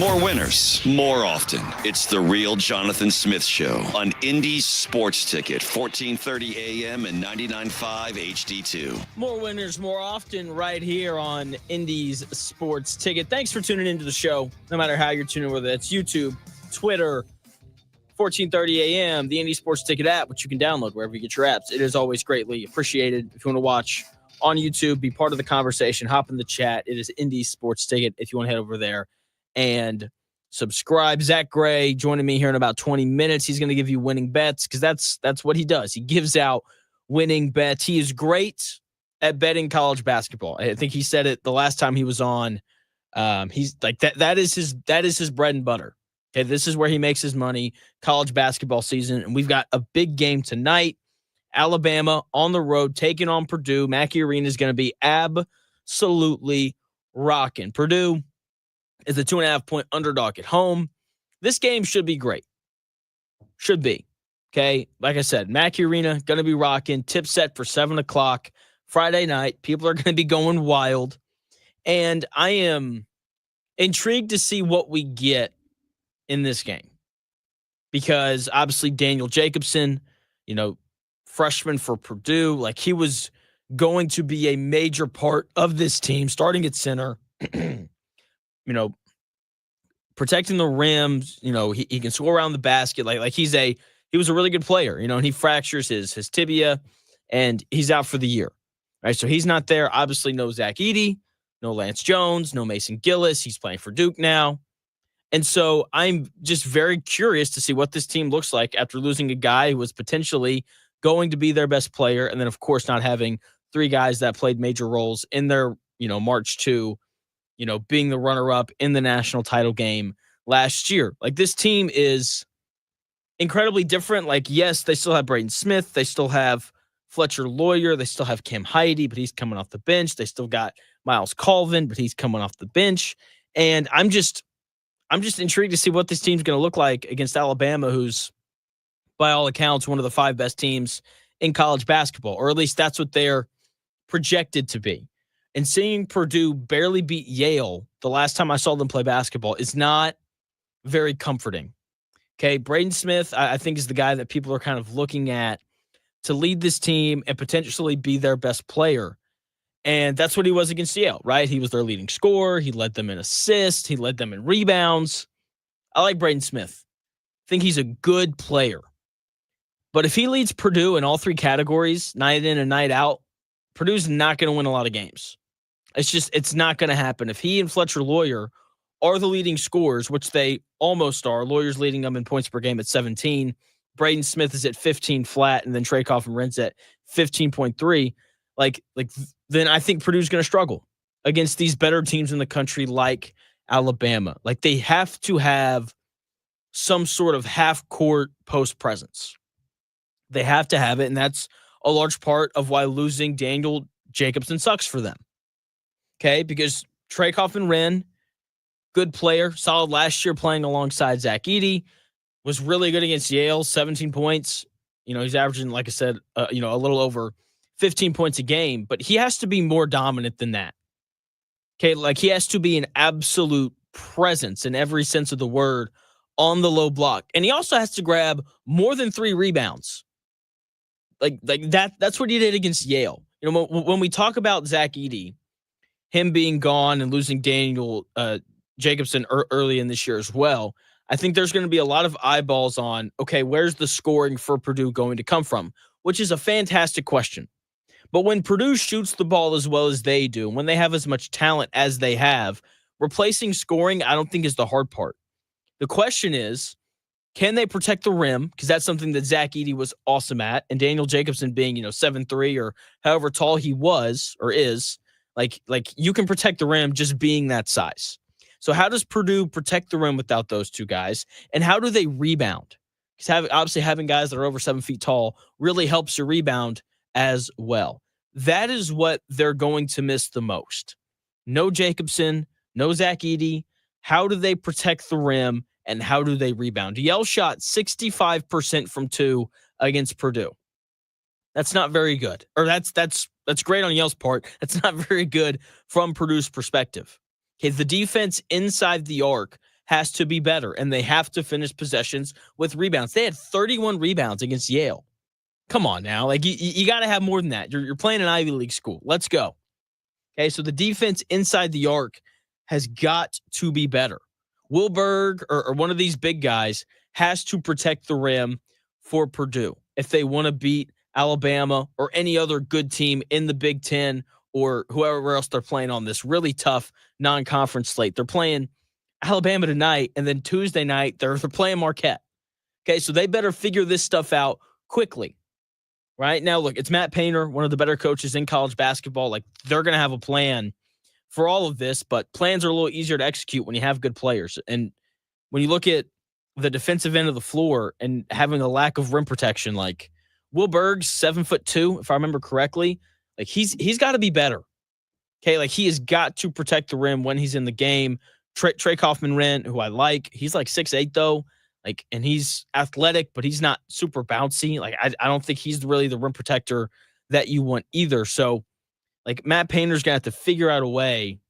More winners, more often. It's the Real Jonathan Smit Show on Indy's Sports Ticket, 1430 AM and 99.5 HD2. More winners, more often, right here on Indy's Sports Ticket. Thanks for tuning into the show, no matter how you're tuning, whether that's YouTube, Twitter, 1430 AM, the Indy Sports Ticket app, which you can download wherever you get your apps. It is always greatly appreciated. If you want to watch on YouTube, be part of the conversation, hop in the chat. It is Indy Sports Ticket if you want to head over there and subscribe. Zack Gray joining me here in about 20 minutes. He's going to give you winning bets because that's what he does. He gives out winning bets. He is great at betting college basketball. I think he said it the last time he was on. He's like that is his bread and butter. Okay, this is where he makes his money, college basketball season, and we've got a big game tonight. Alabama on the road taking on Purdue. Mackey Arena is going to be absolutely rocking. Purdue is a 2.5-point underdog at home. This game should be great. Should be. Okay, like I said, Mackey Arena going to be rocking. Tip set for 7 o'clock Friday night. People are going to be going wild. And I am intrigued to see what we get in this game. Because obviously Daniel Jacobson, freshman for Purdue, like he was going to be a major part of this team, starting at center. Protecting the rims, he can score around the basket. Like he was a really good player, and he fractures his tibia and he's out for the year. Right. So he's not there. Obviously no Zach Edey, no Lance Jones, no Mason Gillis. He's playing for Duke now. And so I'm just very curious to see what this team looks like after losing a guy who was potentially going to be their best player. And then of course not having 3 guys that played major roles in their, march to, being the runner-up in the national title game last year. Like this team is incredibly different. Like, yes, they still have Braden Smith. They still have Fletcher Lawyer. They still have Kim Heide, but he's coming off the bench. They still got Miles Colvin, but he's coming off the bench. And I'm just intrigued to see what this team's going to look like against Alabama, who's by all accounts one of the 5 best teams in college basketball, or at least that's what they're projected to be. And seeing Purdue barely beat Yale the last time I saw them play basketball is not very comforting. Okay, Braden Smith, I think, is the guy that people are kind of looking at to lead this team and potentially be their best player. And that's what he was against Yale, right? He was their leading scorer. He led them in assists. He led them in rebounds. I like Braden Smith. I think he's a good player. But if he leads Purdue in all 3 categories, night in and night out, Purdue's not going to win a lot of games. It's not going to happen. If he and Fletcher Lawyer are the leading scorers, which they almost are, Lawyer's leading them in points per game at 17. Braden Smith is at 15 flat, and then Trey Coffin-Rentz at 15.3. Like then I think Purdue's going to struggle against these better teams in the country like Alabama. Like they have to have some sort of half-court post presence. They have to have it, and that's a large part of why losing Daniel Jacobson sucks for them. Okay, because Trey Coffin-Rentz, good player, solid last year playing alongside Zach Edey, was really good against Yale, 17 points. He's averaging, like I said, a little over 15 points a game, but he has to be more dominant than that. Okay, like he has to be an absolute presence in every sense of the word on the low block. And he also has to grab more than 3 rebounds. Like that's what he did against Yale. When we talk about Zach Edey, him being gone and losing Daniel Jacobson early in this year as well, I think there's going to be a lot of eyeballs on, okay, where's the scoring for Purdue going to come from? Which is a fantastic question. But when Purdue shoots the ball as well as they do, when they have as much talent as they have, replacing scoring, I don't think is the hard part. The question is, can they protect the rim? Because that's something that Zach Edey was awesome at. And Daniel Jacobson being, 7'3" or however tall he was or is, like you can protect the rim just being that size. So how does Purdue protect the rim without those 2 guys? And how do they rebound? Because obviously having guys that are over 7 feet tall really helps your rebound as well. That is what they're going to miss the most. No Jacobson, no Zach Edey. How do they protect the rim and how do they rebound? Yale shot 65% from 2 against Purdue. That's not very good. Or that's great on Yale's part. That's not very good from Purdue's perspective. Okay, the defense inside the arc has to be better, and they have to finish possessions with rebounds. They had 31 rebounds against Yale. Come on now. Like, you got to have more than that. You're playing an Ivy League school. Let's go. Okay, so the defense inside the arc has got to be better. Wilberg or one of these big guys has to protect the rim for Purdue if they want to beat Alabama or any other good team in the Big Ten or whoever else they're playing on this really tough non-conference slate. They're playing Alabama tonight, and then Tuesday night they're playing Marquette. Okay, so they better figure this stuff out quickly. Right now, look, it's Matt Painter, one of the better coaches in college basketball. Like, they're going to have a plan for all of this, but plans are a little easier to execute when you have good players. And when you look at the defensive end of the floor and having a lack of rim protection, like Wilberg's 7'2", if I remember correctly, like he's got to be better. Okay, like he has got to protect the rim when he's in the game. Trey Kaufman-Rent, who I like, he's like 6'8" though. Like, and he's athletic, but he's not super bouncy. Like, I don't think he's really the rim protector that you want either. So, like, Matt Painter's going to have to figure out a way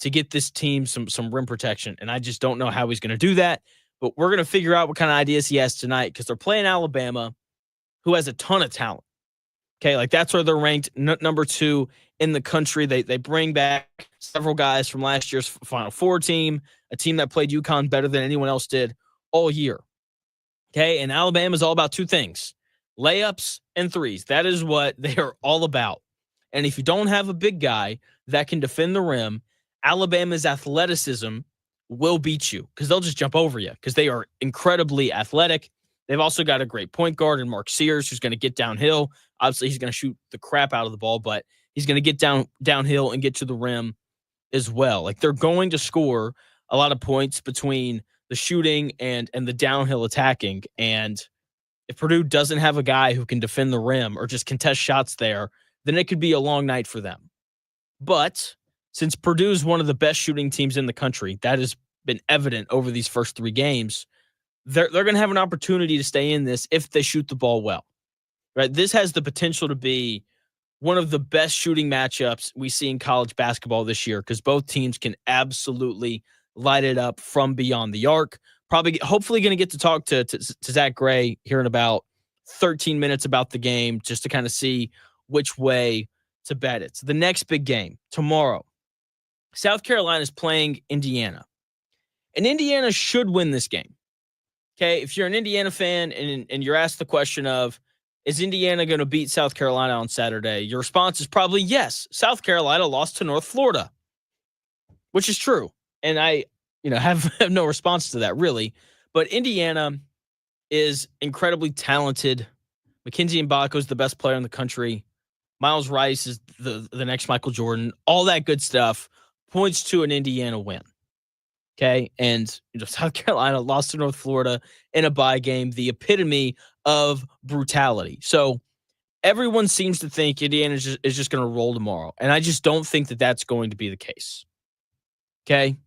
to get this team some rim protection. And I just don't know how he's going to do that. But we're going to figure out what kind of ideas he has tonight because they're playing Alabama, who has a ton of talent. Okay, like, that's where they're ranked number 2 in the country. They bring back several guys from last year's Final Four team, a team that played UConn better than anyone else did all year. Okay, and Alabama is all about 2 things, layups and threes. That is what they are all about. And if you don't have a big guy that can defend the rim, Alabama's athleticism will beat you because they'll just jump over you because they are incredibly athletic. They've also got a great point guard in Mark Sears who's going to get downhill. Obviously, he's going to shoot the crap out of the ball, but he's going to get downhill and get to the rim as well. Like, they're going to score a lot of points between the shooting and the downhill attacking. And if Purdue doesn't have a guy who can defend the rim or just contest shots there, then it could be a long night for them. But since Purdue is one of the best shooting teams in the country, that has been evident over these first 3 games, they're going to have an opportunity to stay in this if they shoot the ball well. Right? This has the potential to be one of the best shooting matchups we see in college basketball this year because both teams can absolutely light it up from beyond the arc. Hopefully going to get to talk to Zack Gray here in about 13 minutes about the game just to kind of see which way to bet it. So the next big game tomorrow, South Carolina is playing Indiana. And Indiana should win this game. Okay, if you're an Indiana fan and you're asked the question of, is Indiana going to beat South Carolina on Saturday? Your response is probably yes. South Carolina lost to North Florida, which is true. And I, have no response to that really. But Indiana is incredibly talented. Mackenzie Mbako is the best player in the country. Miles Rice is the next Michael Jordan. All that good stuff points to an Indiana win. Okay, and South Carolina lost to North Florida in a bye game, the epitome of brutality. So everyone seems to think Indiana is just going to roll tomorrow, and I just don't think that that's going to be the case. Okay,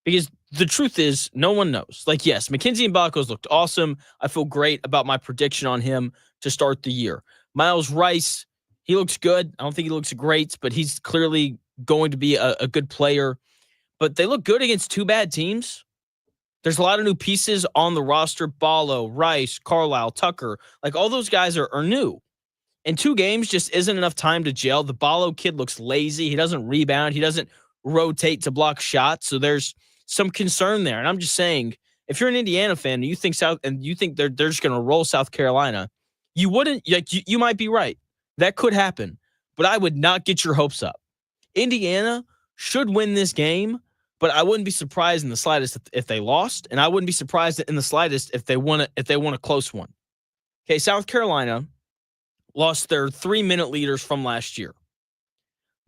because the truth is, no one knows. Like, yes, Mackenzie Mbako's looked awesome. I feel great about my prediction on him to start the year. Miles Rice, he looks good. I don't think he looks great, but he's clearly going to be a good player. But they look good against 2 bad teams. There's a lot of new pieces on the roster. Ballo, Rice, Carlisle, Tucker. Like, all those guys are new. And 2 games just isn't enough time to gel. The Ballo kid looks lazy. He doesn't rebound. He doesn't rotate to block shots. So there's some concern there. And I'm just saying, if you're an Indiana fan and you think they're just going to roll South Carolina, you wouldn't. Like, you might be right. That could happen. But I would not get your hopes up. Indiana should win this game, but I wouldn't be surprised in the slightest if they lost, and I wouldn't be surprised in the slightest if they won a close one. Okay, South Carolina lost their 3-minute leaders from last year,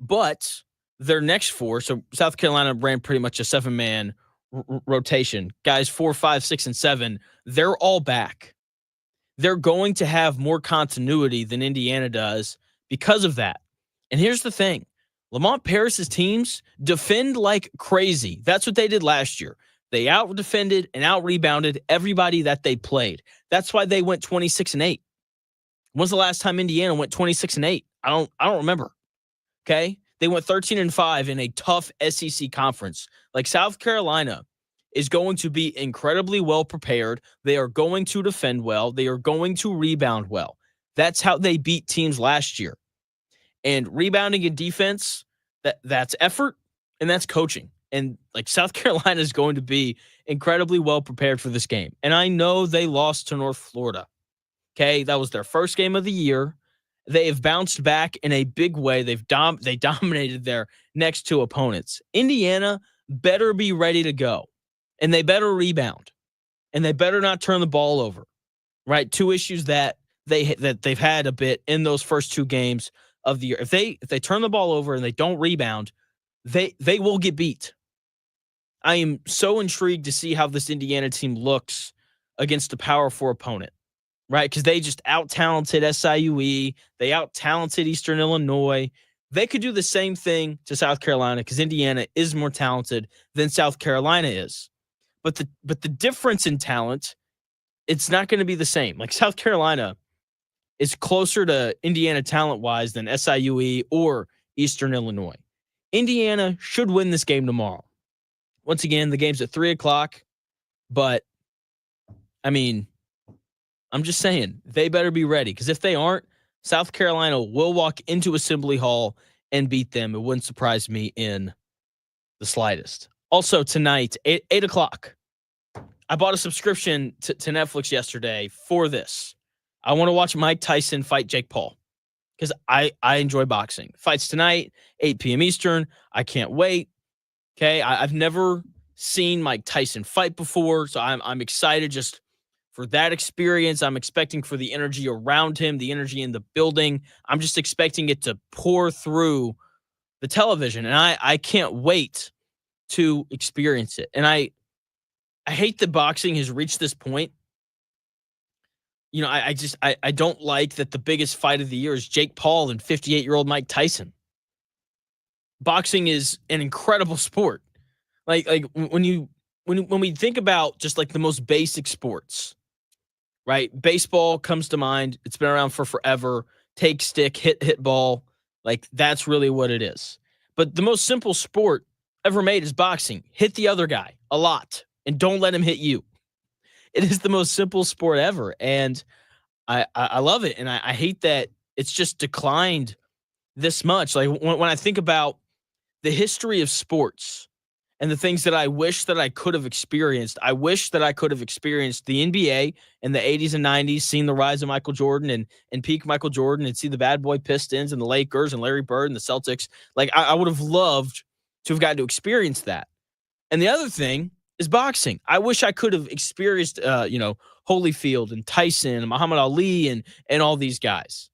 but their next 4, so South Carolina ran pretty much a 7-man rotation. Guys 4, 5, 6, and 7, they're all back. They're going to have more continuity than Indiana does because of that. And here's the thing. Lamont Paris's teams defend like crazy. That's what they did last year. They out-defended and out-rebounded everybody that they played. That's why they went 26-8. When's the last time Indiana went 26-8? I don't remember. Okay? They went 13-5 in a tough SEC conference. Like, South Carolina is going to be incredibly well prepared. They are going to defend well. They are going to rebound well. That's how they beat teams last year. And rebounding and defense, that's effort and that's coaching. And like South Carolina is going to be incredibly well prepared for this game. And I know they lost to North Florida. Okay, that was their first game of the year. They have bounced back in a big way. They dominated their next two opponents. Indiana better be ready to go, and they better rebound, and they better not turn the ball over. Right, two issues that they've had a bit in those first two games of the year. If they turn the ball over and they don't rebound, they will get beat. I am so intrigued to see how this Indiana team looks against a Power 4 opponent. Right, because they just out-talented SIUE. They out-talented Eastern Illinois. They could do the same thing to South Carolina because Indiana is more talented than South Carolina is. But the difference in talent, it's not going to be the same. Like South Carolina is closer to Indiana talent-wise than SIUE or Eastern Illinois. Indiana should win this game tomorrow. Once again, the game's at 3 o'clock. But, I mean, I'm just saying, they better be ready. Because if they aren't, South Carolina will walk into Assembly Hall and beat them. It wouldn't surprise me in the slightest. Also tonight, 8 o'clock, I bought a subscription to Netflix yesterday for this. I want to watch Mike Tyson fight Jake Paul because I enjoy boxing. Fights tonight, 8 p.m. Eastern. I can't wait. Okay, I've never seen Mike Tyson fight before, so I'm excited just for that experience. I'm expecting for the energy around him, the energy in the building. I'm just expecting it to pour through the television, and I can't wait to experience it. And I hate that boxing has reached this point. You know, I don't like that the biggest fight of the year is Jake Paul and 58-year-old Mike Tyson. Boxing is an incredible sport. Like when we think about just like the most basic sports, right? Baseball comes to mind. It's been around for forever. Take stick, hit ball. Like that's really what it is. But the most simple sport ever made is boxing. Hit the other guy a lot and don't let him hit you. It is the most simple sport ever. And I love it. And I hate that it's just declined this much. Like when I think about the history of sports and the things that I wish that I could have experienced, I wish that I could have experienced the NBA in the 80s and 90s, seen the rise of Michael Jordan and peak Michael Jordan and see the bad boy Pistons and the Lakers and Larry Bird and the Celtics. Like I would have loved to have gotten to experience that. And the other thing is boxing. I wish I could have experienced, Holyfield and Tyson and Muhammad Ali and all these guys,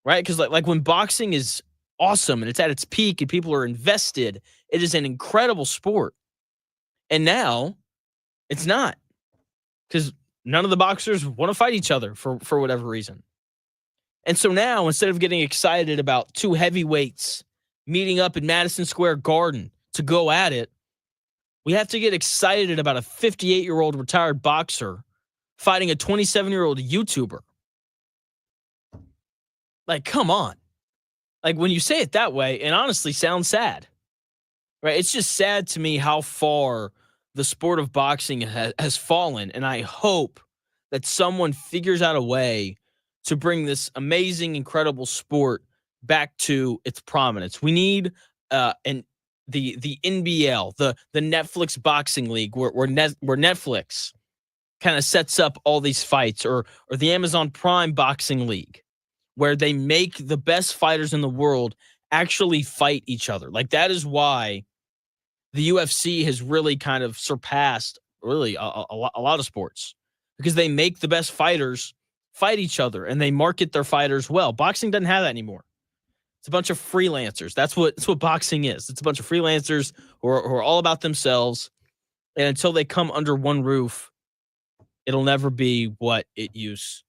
right? Because like when boxing is awesome and it's at its peak and people are invested, it is an incredible sport. And now it's not because none of the boxers want to fight each other for whatever reason. And so now instead of getting excited about two heavyweights meeting up in Madison Square Garden to go at it, we have to get excited about a 58-year-old retired boxer fighting a 27-year-old YouTuber. Like, come on. Like, when you say it that way, it honestly sounds sad. Right? It's just sad to me how far the sport of boxing has fallen, and I hope that someone figures out a way to bring this amazing, incredible sport back to its prominence. We need the NBL, the Netflix Boxing League, where Netflix kind of sets up all these fights, or the Amazon Prime Boxing League, where they make the best fighters in the world actually fight each other. Like that is why the UFC has really kind of surpassed really a lot of sports, because they make the best fighters fight each other and they market their fighters well. Boxing doesn't have that anymore. It's a bunch of freelancers. That's what boxing is. It's a bunch of freelancers who are all about themselves. And until they come under one roof, it'll never be what it used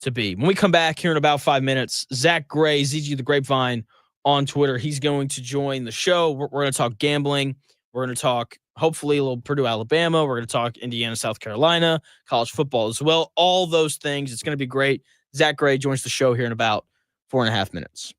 to be. When we come back here in about 5 minutes, Zack Gray, ZG the Grapevine on Twitter, he's going to join the show. We're going to talk gambling. We're going to talk, hopefully, a little Purdue, Alabama. We're going to talk Indiana, South Carolina, college football as well. All those things. It's going to be great. Zack Gray joins the show here in about 4.5 minutes.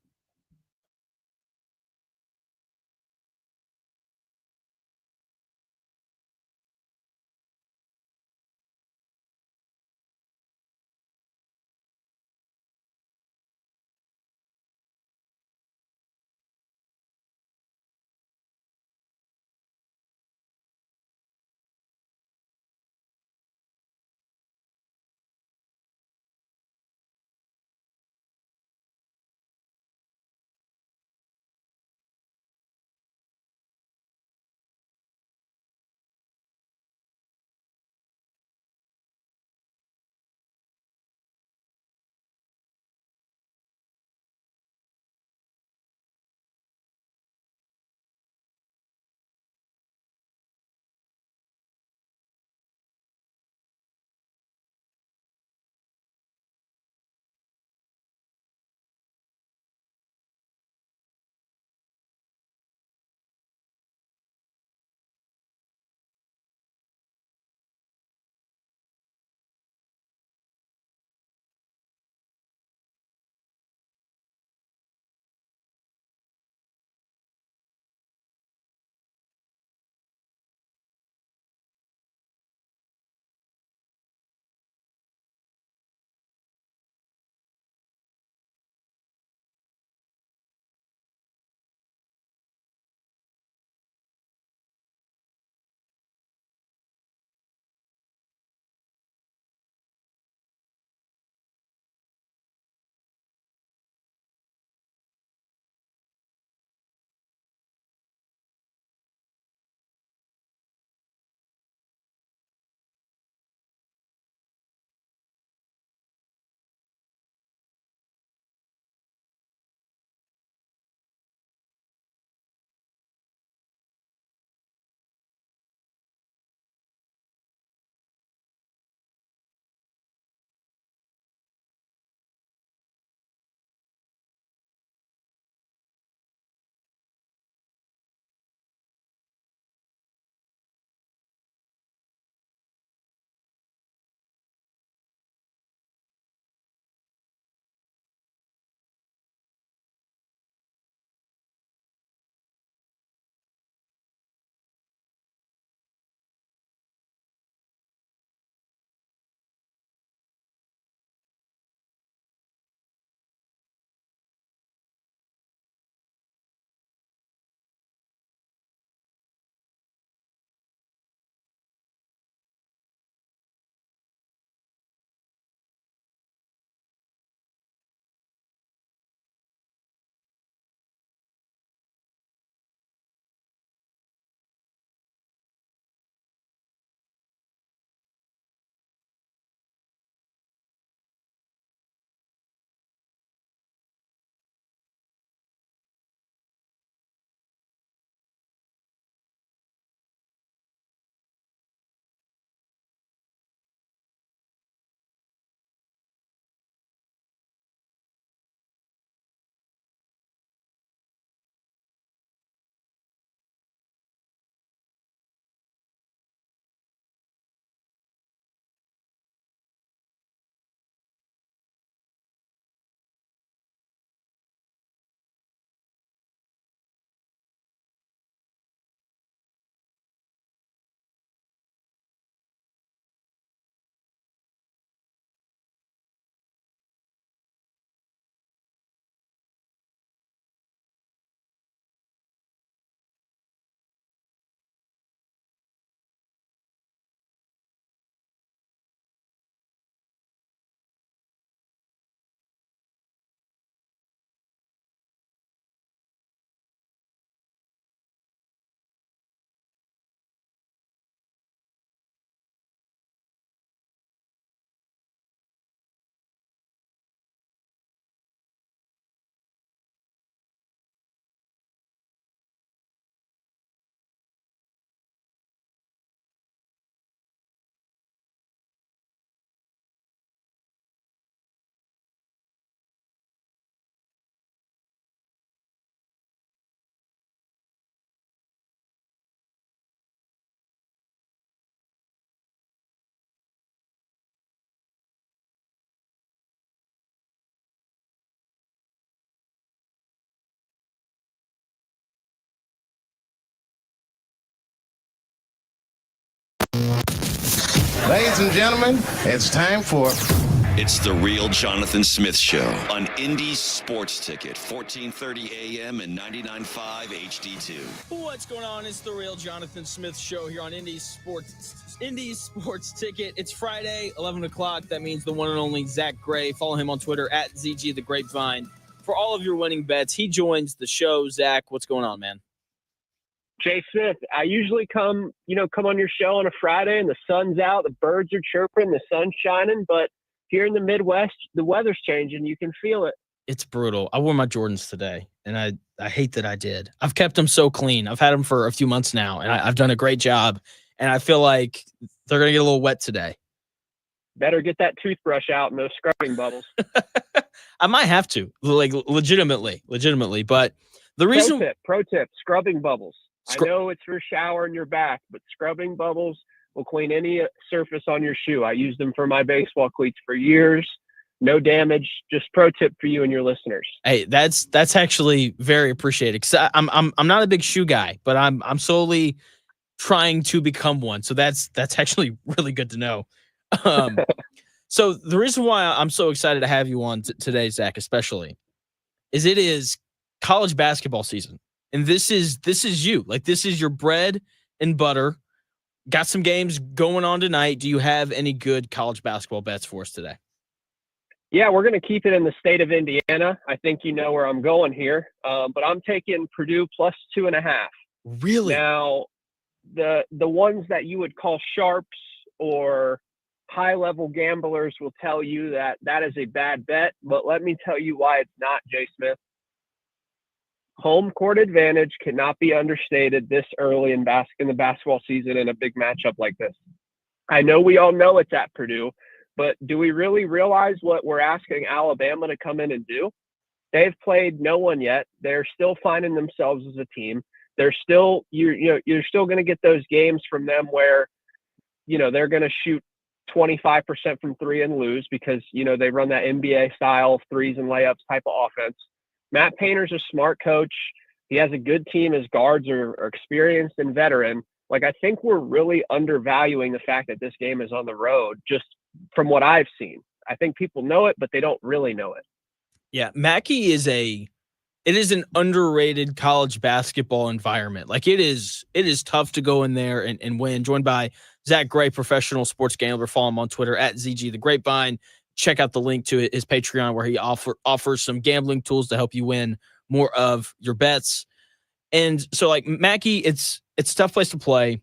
Ladies and gentlemen, it's time for... It's the Real Jonathan Smit Show on Indy Sports Ticket, 1430 AM and 99.5 HD2. What's going on? It's the Real Jonathan Smit Show here on Indy Sports Ticket. It's Friday, 11 o'clock. That means the one and only Zack Gray. Follow him on Twitter at ZG the Grapevine. For all of your winning bets, he joins the show. Zach, what's going on, man? Jay Smith, I usually come on your show on a Friday and the sun's out, the birds are chirping, the sun's shining, but here in the Midwest, the weather's changing. You can feel it. It's brutal. I wore my Jordans today, and I hate that I did. I've kept them so clean. I've had them for a few months now, and I've done a great job, and I feel like they're going to get a little wet today. Better get that toothbrush out and those scrubbing bubbles. I might have to, like, legitimately. But the reason... Pro tip, scrubbing bubbles. I know it's for showering your back, but scrubbing bubbles will clean any surface on your shoe. I used them for my baseball cleats for years. No damage. Just pro tip for you and your listeners. Hey, that's actually very appreciated. Cause I'm not a big shoe guy, but I'm slowly trying to become one. So that's actually really good to know. So the reason why I'm so excited to have you on today, Zach, especially, is it is college basketball season, and this is you. Like, this is your bread and butter. Got some games going on tonight. Do you have any good college basketball bets for us today? Yeah, we're going to keep it in the state of Indiana. I think you know where I'm going here, but I'm taking Purdue plus 2.5. Really? Now, the ones that you would call sharps or high-level gamblers will tell you that is a bad bet, but let me tell you why it's not, Jay Smith. Home court advantage cannot be understated this early in the basketball season in a big matchup like this. I know we all know it's at Purdue, but do we really realize what we're asking Alabama to come in and do? They've played no one yet. They're still finding themselves as a team. They're still you're still going to get those games from them where they're going to shoot 25% from three and lose because they run that NBA style threes and layups type of offense. Matt Painter's a smart coach. He has a good team. His guards are experienced and veteran. Like, I think we're really undervaluing the fact that this game is on the road, just from what I've seen. I think people know it, but they don't really know it. Yeah, Mackey is an underrated college basketball environment. Like, it is tough to go in there and win. Joined by Zack Gray, professional sports gambler. Follow him on Twitter at ZG the Grapevine. Check out the link to his Patreon where he offers some gambling tools to help you win more of your bets. And so, like, Mackey, it's a tough place to play.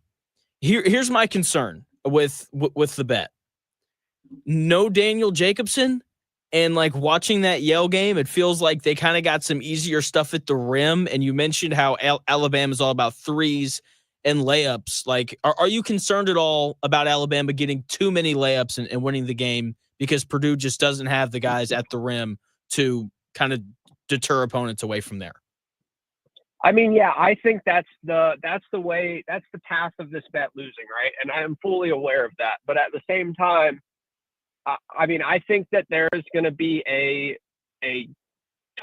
Here's my concern with the bet. No Daniel Jacobson, and like watching that Yale game, it feels like they kind of got some easier stuff at the rim. And you mentioned how Alabama is all about threes and layups. Like, are you concerned at all about Alabama getting too many layups and winning the game because Purdue just doesn't have the guys at the rim to kind of deter opponents away from there? I mean, yeah, I think that's the path of this bet losing, right? And I am fully aware of that. But at the same time, I mean, I think that there is going to be a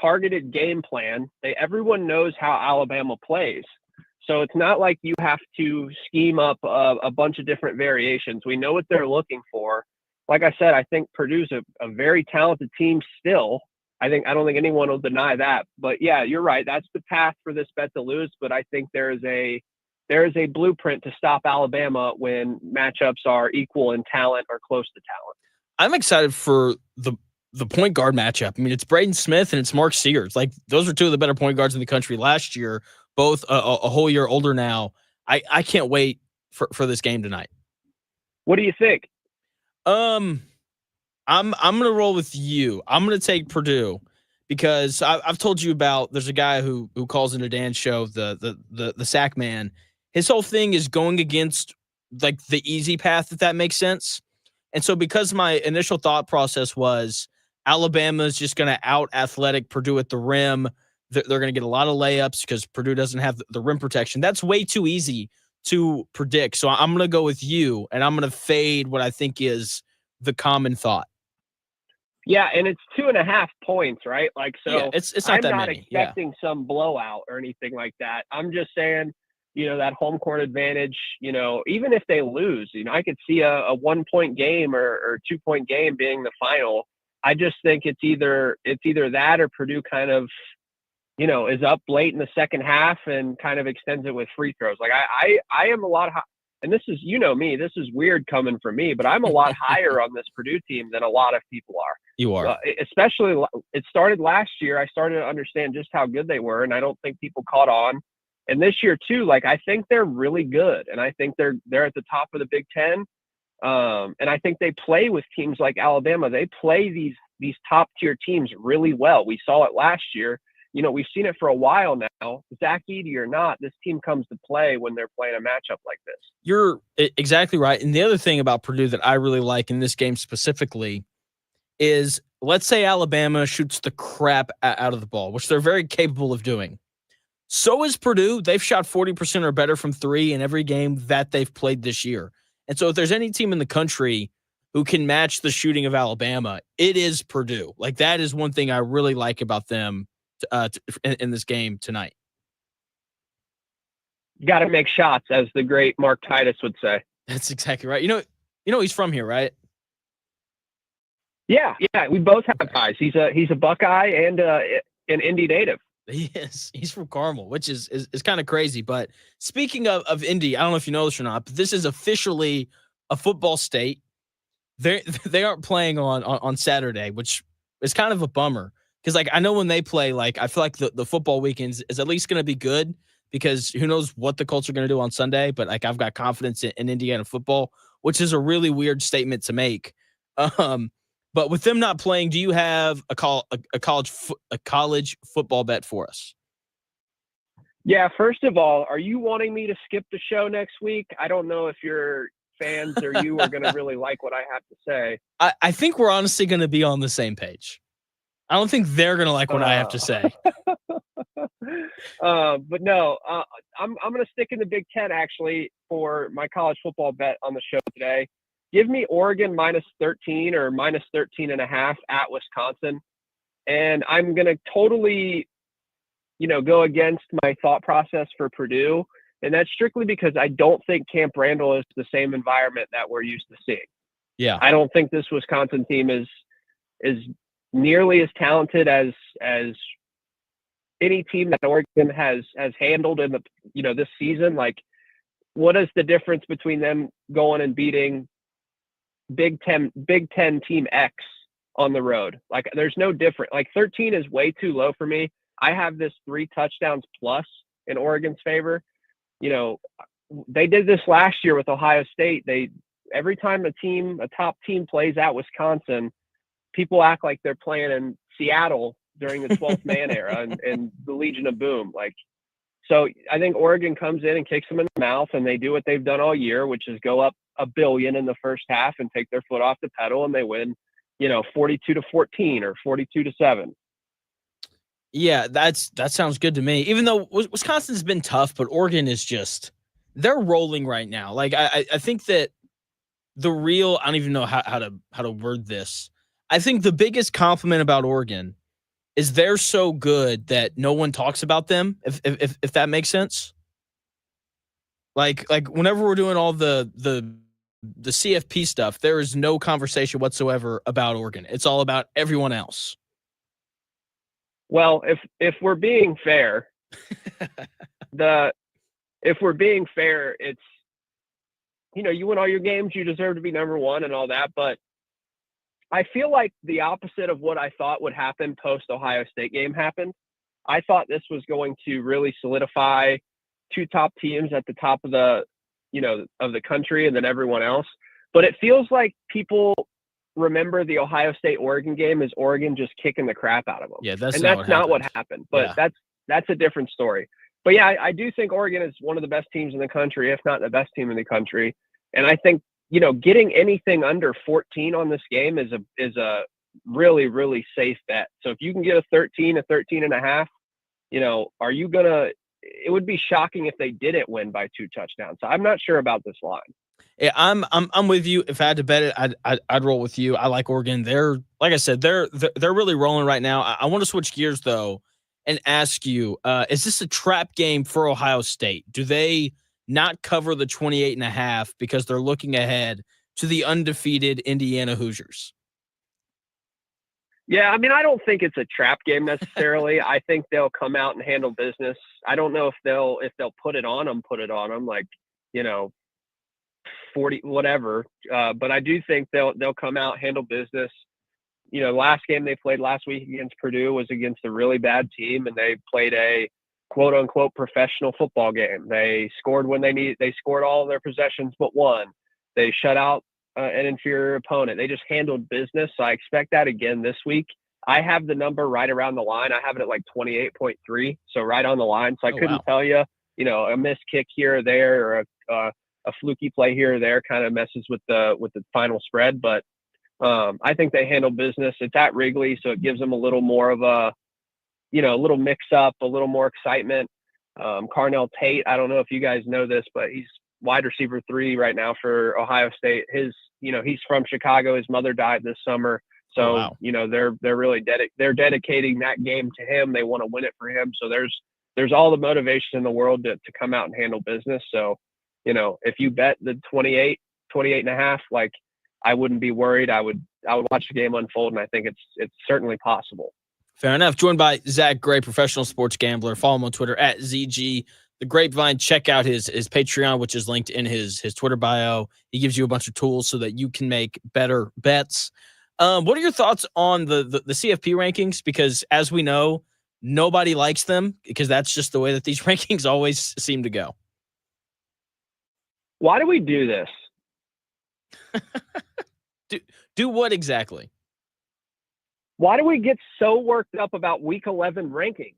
targeted game plan. Everyone knows how Alabama plays. So it's not like you have to scheme up a bunch of different variations. We know what they're looking for. Like I said, I think Purdue's a very talented team still. I don't think anyone will deny that. But yeah, you're right. That's the path for this bet to lose. But I think there is a blueprint to stop Alabama when matchups are equal in talent or close to talent. I'm excited for the point guard matchup. I mean, it's Braden Smith and it's Mark Sears. Like, those are two of the better point guards in the country last year, both a whole year older now. I can't wait for this game tonight. What do you think? I'm gonna roll with you. I'm gonna take Purdue because I've told you about. There's a guy who calls into Dan's show the sack man. His whole thing is going against like the easy path, if that makes sense. And so because my initial thought process was Alabama is just going to out athletic Purdue at the rim. They're going to get a lot of layups because Purdue doesn't have the rim protection. That's way too easy to predict. So I'm going to go with you, and I'm going to fade what I think is the common thought. Yeah, and it's 2.5 points, right? Like, so yeah, it's not that many. I'm not expecting some blowout or anything like that. I'm just saying that home court advantage, even if they lose, I could see a 1-point game or 2-point game being the final. I just think it's either that or Purdue kind of, is up late in the second half and kind of extends it with free throws. Like I am a lot high, and this is, me, this is weird coming from me, but I'm a lot higher on this Purdue team than a lot of people are. You are. Especially, it started last year. I started to understand just how good they were, and I don't think people caught on. And this year too, like, I think they're really good, and I think they're at the top of the Big Ten. And I think they play with teams like Alabama. They play these top tier teams really well. We saw it last year. We've seen it for a while now. Zach Edey or not, this team comes to play when they're playing a matchup like this. You're exactly right. And the other thing about Purdue that I really like in this game specifically is, let's say Alabama shoots the crap out of the ball, which they're very capable of doing. So is Purdue. They've shot 40% or better from three in every game that they've played this year. And so if there's any team in the country who can match the shooting of Alabama, it is Purdue. Like, that is one thing I really like about them in this game tonight. You got to make shots, as the great Mark Titus would say. That's exactly right. He's from here, right? Yeah. We both have guys. He's a Buckeye and an Indy native. He is. He's from Carmel, which is kind of crazy. But speaking of Indy, I don't know if you know this or not, but this is officially a football state. They aren't playing on Saturday, which is kind of a bummer. Because, like, I know when they play, like, I feel like the football weekends is at least going to be good, because who knows what the Colts are going to do on Sunday. But, like, I've got confidence in Indiana football, which is a really weird statement to make. But with them not playing, do you have a college football bet for us? Yeah, first of all, are you wanting me to skip the show next week? I don't know if your fans or you are going to really like what I have to say. I think we're honestly going to be on the same page. I don't think they're going to like what I have to say. But no, I'm going to stick in the Big Ten, actually, for my college football bet on the show today. Give me Oregon -13 or -13.5 at Wisconsin. And I'm going to totally, go against my thought process for Purdue. And that's strictly because I don't think Camp Randall is the same environment that we're used to seeing. Yeah. I don't think this Wisconsin team is nearly as talented as any team that Oregon has handled in the, this season. Like, what is the difference between them going and beating Big Ten team X on the road? Like, there's no different. Like, 13 is way too low for me. I have this 3 touchdowns plus in Oregon's favor. They did this last year with Ohio State. Every time a top team plays at Wisconsin, people act like they're playing in Seattle during the 12th man era and the Legion of Boom. Like, so I think Oregon comes in and kicks them in the mouth, and they do what they've done all year, which is go up $1 billion in the first half and take their foot off the pedal, and they win, 42-14 or 42-7. Yeah, that sounds good to me. Even though Wisconsin's been tough, but Oregon is they're rolling right now. Like, I think that I don't even know how to word this. I think the biggest compliment about Oregon is they're so good that no one talks about them, if that makes sense. Like whenever we're doing all the CFP stuff, there is no conversation whatsoever about Oregon. It's all about everyone else. Well, if we're being fair, it's, you win all your games, you deserve to be number one and all that. But I feel like the opposite of what I thought would happen post Ohio State game happened. I thought this was going to really solidify 2 top teams at the top of the country and then everyone else. But it feels like people remember the Ohio State Oregon game as Oregon just kicking the crap out of them. Yeah, that's not what happened. But yeah. That's a different story. But yeah, I do think Oregon is one of the best teams in the country, if not the best team in the country. And I think, getting anything under 14 on this game is a really, really safe bet. So if you can get a 13.5, are you it would be shocking if they didn't win by 2 touchdowns. So I'm not sure about this line. Yeah, I'm with you. If I had to bet it, I'd roll with you. I like Oregon. They're, like I said, they're really rolling right now. I want to switch gears though and ask you, is this a trap game for Ohio State? Do they not cover the 28.5 because they're looking ahead to the undefeated Indiana Hoosiers? Yeah, I mean, I don't think it's a trap game necessarily. I think they'll come out and handle business. I don't know if they'll put it on them like, 40 whatever. But I do think they'll come out, handle business. Last game they played last week against Purdue was against a really bad team, and they played a quote unquote professional football game. They scored when they scored all of their possessions but one. They shut out an inferior opponent. They just handled business. So I expect that again this week. I have the number right around the line. I have it at like 28.3. So right on the line. So I couldn't tell you, a missed kick here or there, or a fluky play here or there kind of messes with the final spread. But I think they handle business. It's at Wrigley, so it gives them a little more of a little mix up, a little more excitement. Carnell Tate, I don't know if you guys know this, but he's wide receiver 3 right now for Ohio State. He's from Chicago. His mother died this summer. So, they're really they're dedicating that game to him. They want to win it for him. So there's all the motivation in the world to come out and handle business. So, if you bet the 28.5, like, I wouldn't be worried. I would watch the game unfold, and I think it's certainly possible. Fair enough. Joined by Zack Gray, professional sports gambler. Follow him on Twitter at ZG The Grapevine. Check out his Patreon, which is linked in his Twitter bio. He gives you a bunch of tools so that you can make better bets. What are your thoughts on the CFP rankings? Because as we know, nobody likes them because that's just the way that these rankings always seem to go. Why do we do this? Do what exactly? Why do we get so worked up about week 11 rankings?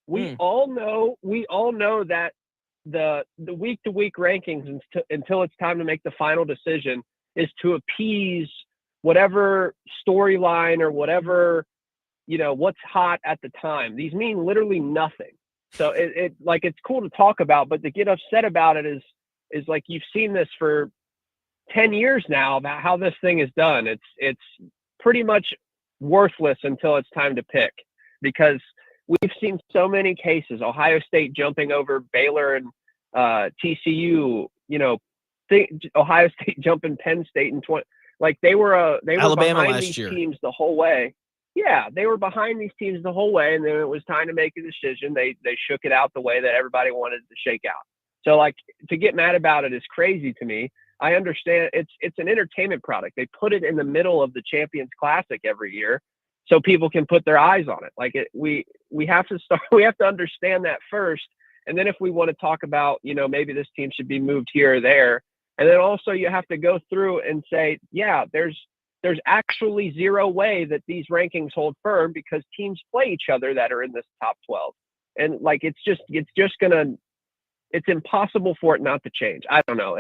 We all know that the week to week rankings until it's time to make the final decision is to appease whatever storyline or whatever, what's hot at the time. These mean literally nothing. So it's cool to talk about, but to get upset about it is like, you've seen this for 10 years now about how this thing is done. It's pretty much worthless until it's time to pick, because we've seen so many cases, Ohio State jumping over Baylor and TCU, Ohio State jumping Penn State in 20, like they were Alabama behind last these year. Teams the whole way. Yeah, they were behind these teams the whole way, and then it was time to make a decision. They shook it out the way that everybody wanted to shake out. So, like, to get mad about it is crazy to me. I understand it's an entertainment product. They put it in the middle of the Champions Classic every year so people can put their eyes on it. Like, we have to understand that first. And then if we want to talk about, maybe this team should be moved here or there. And then also you have to go through and say, yeah, there's actually zero way that these rankings hold firm because teams play each other that are in this top 12. And like, it's impossible for it not to change. I don't know.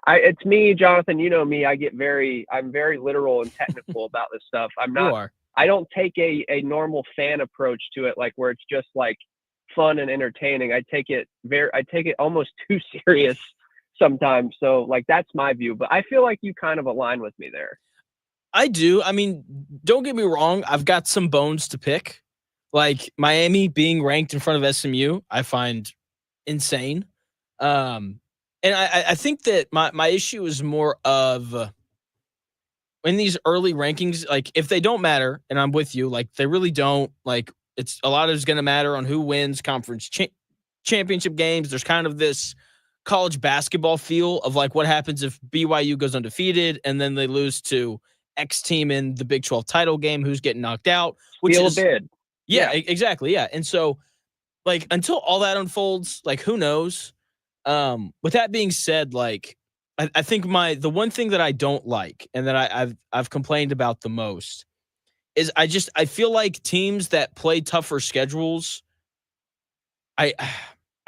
It's me, Jonathan, me, I'm very literal and technical about this stuff. I don't take a normal fan approach to it, like where it's just like fun and entertaining. I take it almost too serious sometimes. So like, that's my view, but I feel like you kind of align with me there. I do. I mean, don't get me wrong. I've got some bones to pick. Like Miami being ranked in front of SMU, I find insane. And I think that my issue is more of in these early rankings, like if they don't matter, and I'm with you, like they really don't, like it's a lot of it's going to matter on who wins conference championship games. There's kind of this college basketball feel of like what happens if BYU goes undefeated and then they lose to X team in the Big 12 title game, who's getting knocked out, which is bid. Yeah, exactly. Yeah. And so like until all that unfolds, like who knows? With that being said, like I think the one thing that I don't like and that I've complained about the most is I feel like teams that play tougher schedules, I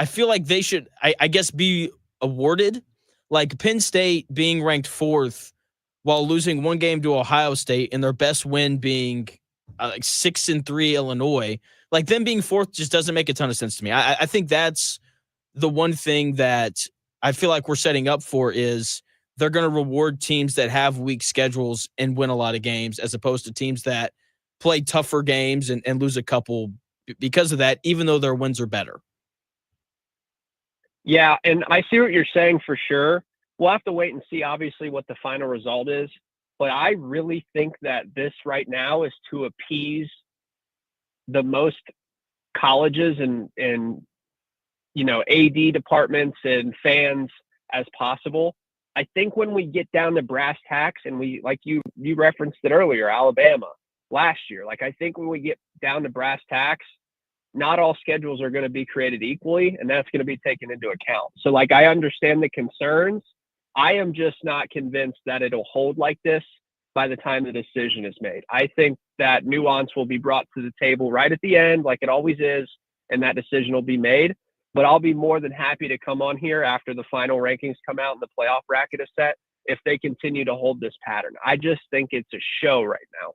feel like they should I guess be awarded, like Penn State being ranked 4th while losing one game to Ohio State and their best win being like 6-3 Illinois. Like them being 4th just doesn't make a ton of sense to me. I think that's the one thing that I feel like we're setting up for is they're going to reward teams that have weak schedules and win a lot of games as opposed to teams that play tougher games and lose a couple because of that, even though their wins are better. Yeah, and I see what you're saying for sure. We'll have to wait and see, obviously, what the final result is. But I really think that this right now is to appease the most colleges and AD departments and fans as possible. I think when we get down to brass tacks, and we, like you referenced it earlier, Alabama last year, like I think when we get down to brass tacks, not all schedules are going to be created equally, and that's going to be taken into account. So like, I understand the concerns. I am just not convinced that it'll hold like this by the time the decision is made. I think that nuance will be brought to the table right at the end, like it always is, and that decision will be made. But I'll be more than happy to come on here after the final rankings come out and the playoff bracket is set if they continue to hold this pattern. I just think it's a show right now.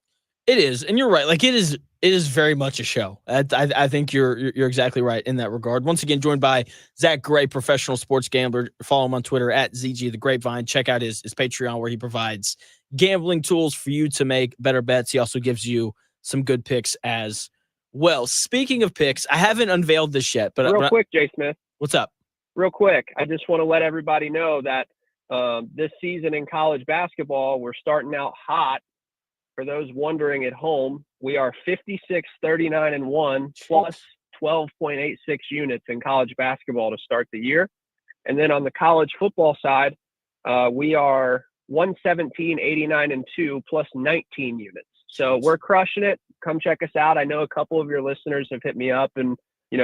It is, and you're right. Like it is very much a show. I think you're exactly right in that regard. Once again, joined by Zack Gray, professional sports gambler. Follow him on Twitter at ZG the Grapevine. Check out his Patreon, where he provides gambling tools for you to make better bets. He also gives you some good picks as well. Speaking of picks, I haven't unveiled this yet, but real quick, Jay Smith. What's up? Real quick, I just want to let everybody know that this season in college basketball, we're starting out hot. For those wondering at home, we are 56, 39, and 1 plus 12.86 units in college basketball to start the year. And then on the college football side, we are 117, 89, and 2 plus 19 units. So we're crushing it. Come check us out. I know a couple of your listeners have hit me up and,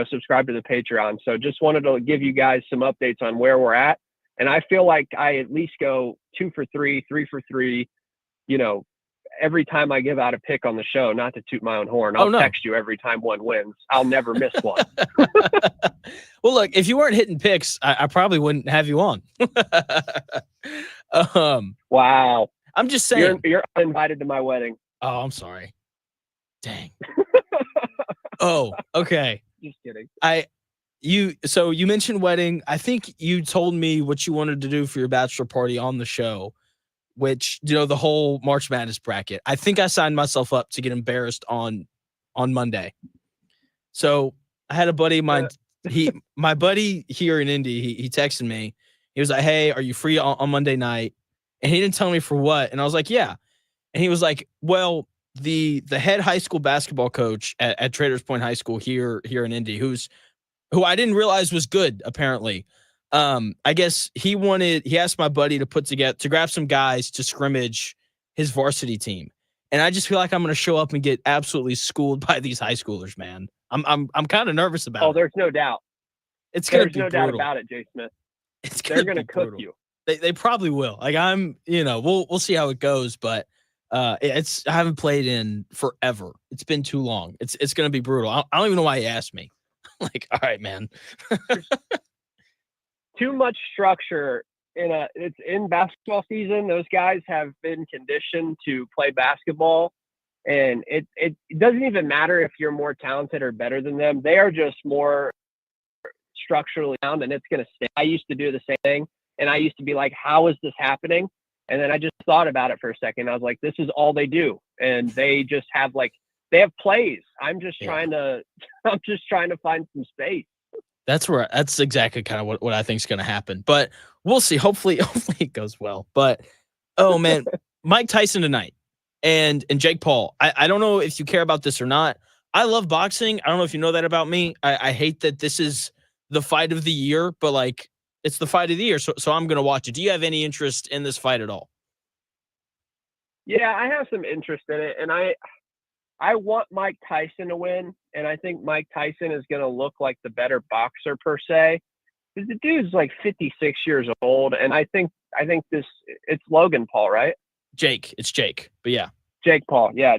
subscribe to the Patreon. So just wanted to give you guys some updates on where we're at. And I feel like I at least go 2 for 3, 3 for 3, every time I give out a pick on the show, not to toot my own horn. I'll text you every time one wins. I'll never miss one. Well, look, if you weren't hitting picks, I probably wouldn't have you on. Wow. I'm just saying. You're uninvited to my wedding. Oh, I'm sorry. Dang. Oh, okay. Just kidding. So you mentioned wedding. I think you told me what you wanted to do for your bachelor party on the show, which, the whole March Madness bracket. I think I signed myself up to get embarrassed on Monday. So I had a buddy of mine, my buddy here in Indy, he texted me. He was like, "Hey, are you free on Monday night?" And he didn't tell me for what. And I was like, "Yeah." And he was like, "Well, the head high school basketball coach at Traders Point High School here in Indy, who I didn't realize was good, apparently. I guess he asked my buddy to grab some guys to scrimmage his varsity team. And I just feel like I'm going to show up and get absolutely schooled by these high schoolers, man. I'm kind of nervous about it. Oh, there's no doubt. There's no doubt about it, Jay Smith. They're going to cook you. They probably will. Like we'll see how it goes, but I haven't played in forever. It's been too long. It's going to be brutal. I don't even know why he asked me. Like, all right, man. Too much structure it's in basketball season. Those guys have been conditioned to play basketball, and it doesn't even matter if you're more talented or better than them. They are just more structurally sound, and it's going to stay. I used to do the same thing, and I used to be like, how is this happening? And then I just thought about it for a second. I was like, this is all they do. And they just have they have plays. I'm just trying to find some space. That's exactly kind of what I think is going to happen, but we'll see. Hopefully it goes well. But oh man, Mike Tyson tonight and Jake Paul. I don't know if you care about this or not. I love boxing. I don't know if you know that about me. I hate that this is the fight of the year, but it's the fight of the year. So I'm going to watch it. Do you have any interest in this fight at all? Yeah, I have some interest in it, and I want Mike Tyson to win, and I think Mike Tyson is going to look like the better boxer per se. Because the dude's 56 years old, and I think it's Logan Paul, right? It's Jake, but yeah. Jake Paul, yeah.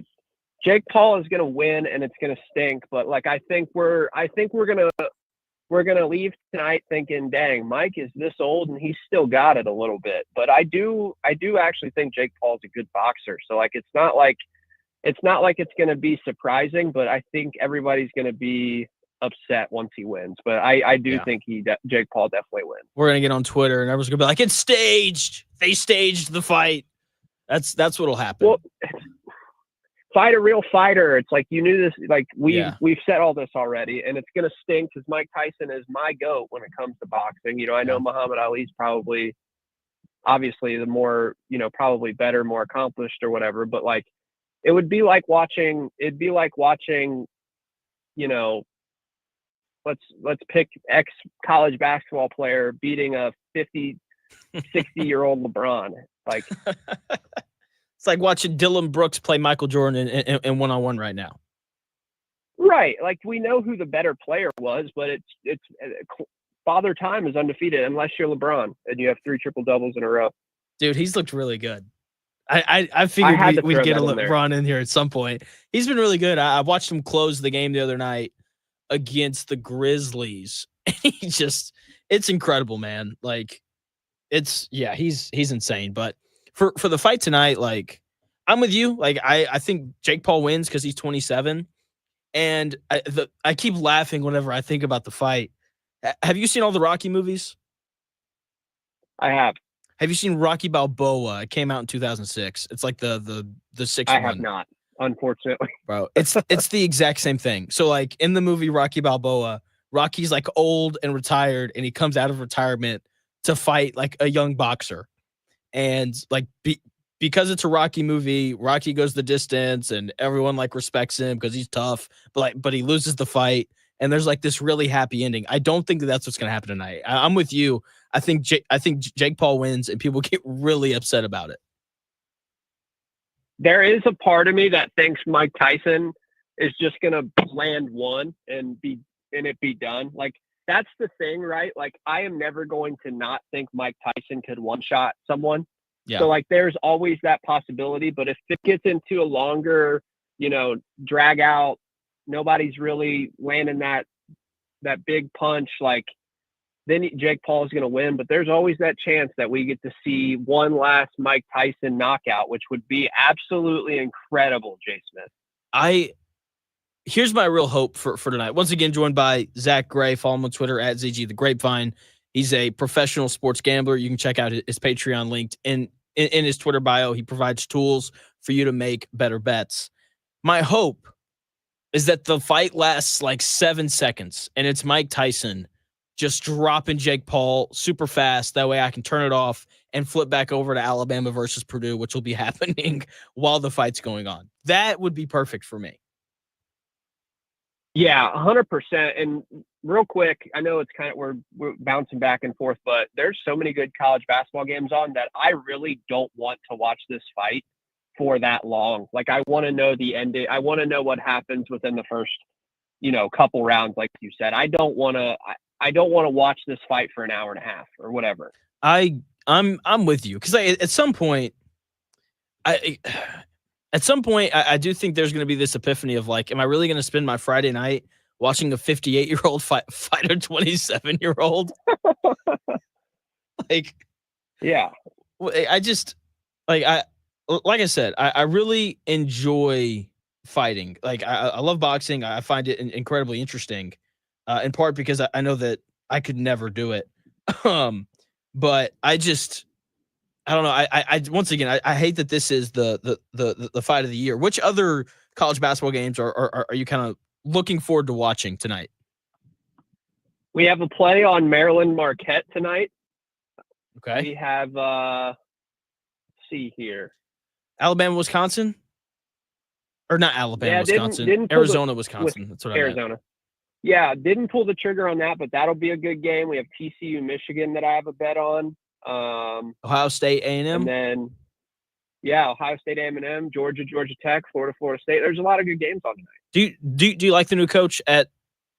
Jake Paul is going to win, and it's going to stink. But I think we're gonna leave tonight thinking, dang, Mike is this old and he's still got it a little bit. But I do actually think Jake Paul's a good boxer. So it's not like it's going to be surprising, but I think everybody's going to be upset once he wins. But I do think Jake Paul definitely wins. We're going to get on Twitter and everyone's going to be like, it's staged. They staged the fight. That's what'll happen. Well, fight a real fighter. It's like, you knew this, like we've Yeah. said all this already, and it's going to stink because Mike Tyson is my GOAT when it comes to boxing. You know, I know Muhammad Ali's probably, obviously, the more, you know, probably better, more accomplished or whatever, but like, it'd be like watching, you know, let's pick ex college basketball player beating a 50, 60-year-old LeBron. Like, It's like watching Dylan Brooks play Michael Jordan in one-on-one right now. right. Like, we know who the better player was, but it's Father Time is undefeated unless you're LeBron and you have 3 triple-doubles in a row. Dude, he's looked really good. I figured we'd get a LeBron in here at some point. He's been really good. I watched him close the game the other night against the Grizzlies. It's incredible, man. Like, he's insane. But for the fight tonight, like, I'm with you. Like, I think Jake Paul wins because he's 27. And I keep laughing whenever I think about the fight. Have you seen all the Rocky movies? I have. Have you seen Rocky Balboa? It came out in 2006. It's like the sixth one. I have not, unfortunately. Bro, it's the exact same thing. So, like, in the movie Rocky Balboa, Rocky's like old and retired, and he comes out of retirement to fight like a young boxer. And like because it's a Rocky movie, Rocky goes the distance, and everyone like respects him because he's tough. But he loses the fight, and there's like this really happy ending. I don't think that's what's gonna happen tonight. I'm with you. I think Jake Paul wins, and people get really upset about it. There is a part of me that thinks Mike Tyson is just gonna land one and it be done. Like, that's the thing, right? Like, I am never going to not think Mike Tyson could one-shot someone. Yeah. So, like, there's always that possibility. But if it gets into a longer, you know, drag out, nobody's really landing that big punch, like, then Jake Paul is going to win. But there's always that chance that we get to see one last Mike Tyson knockout, which would be absolutely incredible, Jay Smith. Here's my real hope for tonight. Once again, joined by Zack Gray. Follow him on Twitter at ZG the Grapevine. He's a professional sports gambler. You can check out his Patreon linked in his Twitter bio. He provides tools for you to make better bets. My hope is that the fight lasts like 7 seconds, and it's Mike Tyson just dropping Jake Paul super fast. That way I can turn it off and flip back over to Alabama versus Purdue, which will be happening while the fight's going on. That would be perfect for me. Yeah, 100%. And real quick, I know it's kind of, we're bouncing back and forth, but there's so many good college basketball games on that I really don't want to watch this fight for that long. Like, I want to know the ending. I want to know what happens within the first, you know, couple rounds, like you said. I don't want to watch this fight for an hour and a half or whatever. I'm with you, because at some point, I do think there's going to be this epiphany of like, am I really going to spend my Friday night watching a 58-year-old fight a 27-year-old? Like, yeah, I just like I said, I really enjoy fighting. Like, I love boxing. I find it incredibly interesting, in part because I know that I could never do it. But I don't know. I once again, I hate that this is the fight of the year. Which other college basketball games are you kind of looking forward to watching tonight? We have a play on Maryland Marquette tonight. Okay. We have let's see here. Alabama, Wisconsin? Or not Alabama, Wisconsin. Didn't Arizona, Wisconsin. That's what Arizona. I meant. Yeah, didn't pull the trigger on that, but that'll be a good game. We have TCU, Michigan that I have a bet on. Ohio State, A&M. And then, yeah, Ohio State, A&M, Georgia, Georgia Tech, Florida, Florida State. There's a lot of good games on tonight. Do you like the new coach at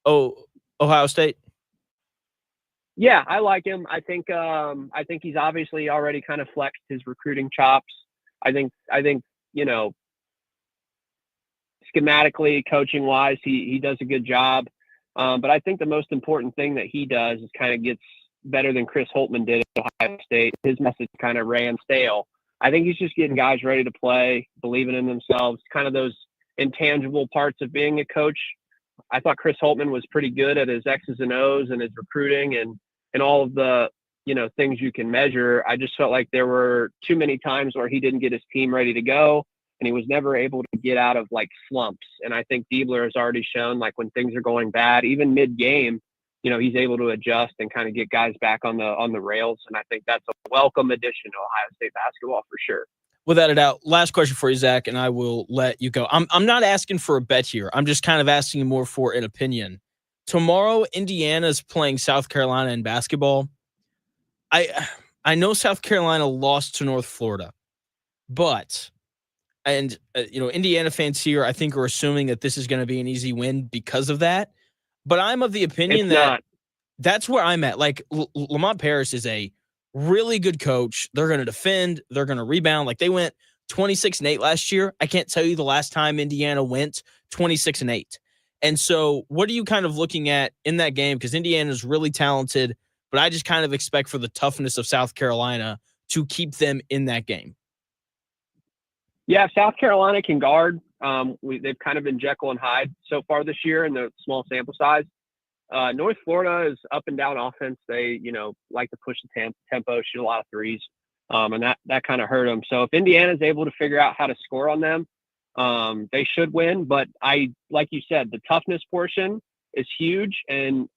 Ohio State? Yeah, I like him. I think he's obviously already kind of flexed his recruiting chops. I think you know, schematically, coaching wise, he does a good job. But I think the most important thing that he does is kind of gets better than Chris Holtmann did at Ohio State. His message kind of ran stale. I think he's just getting guys ready to play, believing in themselves, kind of those intangible parts of being a coach. I thought Chris Holtmann was pretty good at his X's and O's and his recruiting and all of the, you know, things you can measure. I just felt like there were too many times where he didn't get his team ready to go. and he was never able to get out of like slumps. And I think Diebler has already shown, like, when things are going bad, even mid-game, he's able to adjust and kind of get guys back on the rails. And I think that's a welcome addition to Ohio State basketball for sure. Without a doubt. Last question for you, Zach, and I will let you go. I'm not asking for a bet here. I'm just kind of asking more for an opinion. Tomorrow, Indiana's playing South Carolina in basketball. I know South Carolina lost to North Florida, but Indiana fans here, I think, are assuming that this is going to be an easy win because of that. But I'm of the opinion that's where I'm at. Like, Lamont Paris is a really good coach. They're going to defend. They're going to rebound. Like, they went 26-8 last year. I can't tell you the last time Indiana went 26-8. And so what are you kind of looking at in that game? Because Indiana is really talented, but I just kind of expect for the toughness of South Carolina to keep them in that game. Yeah, South Carolina can guard. They've kind of been Jekyll and Hyde so far this year in the small sample size. North Florida is up and down offense. They, like to push the tempo, shoot a lot of threes, and that kind of hurt them. So if Indiana is able to figure out how to score on them, they should win. But like you said, the toughness portion is huge. And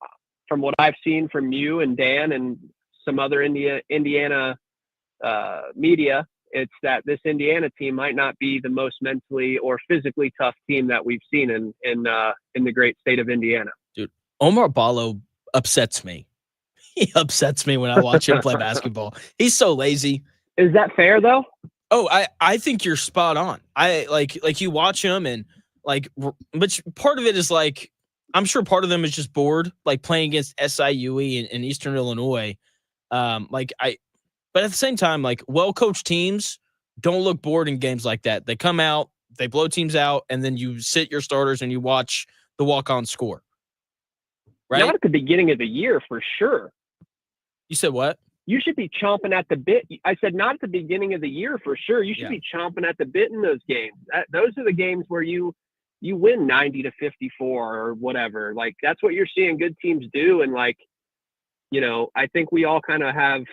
from what I've seen from you and Dan and some other Indiana media, it's that this Indiana team might not be the most mentally or physically tough team that we've seen in the great state of Indiana. Dude, Omar Ballo upsets me. He upsets me when I watch him play basketball. He's so lazy. Is that fair though? Oh, I think you're spot on. I like you watch him and but part of it is like, I'm sure part of them is just bored, like playing against SIUE in Eastern Illinois. But at the same time, like, well-coached teams don't look bored in games like that. They come out, they blow teams out, and then you sit your starters and you watch the walk-on score. Right? Not at the beginning of the year, for sure. You said what? You should be chomping at the bit. I said not at the beginning of the year, for sure. You should be chomping at the bit in those games. Those are the games where you win 90-54 or whatever. Like, that's what you're seeing good teams do. And, like, I think we all kind of have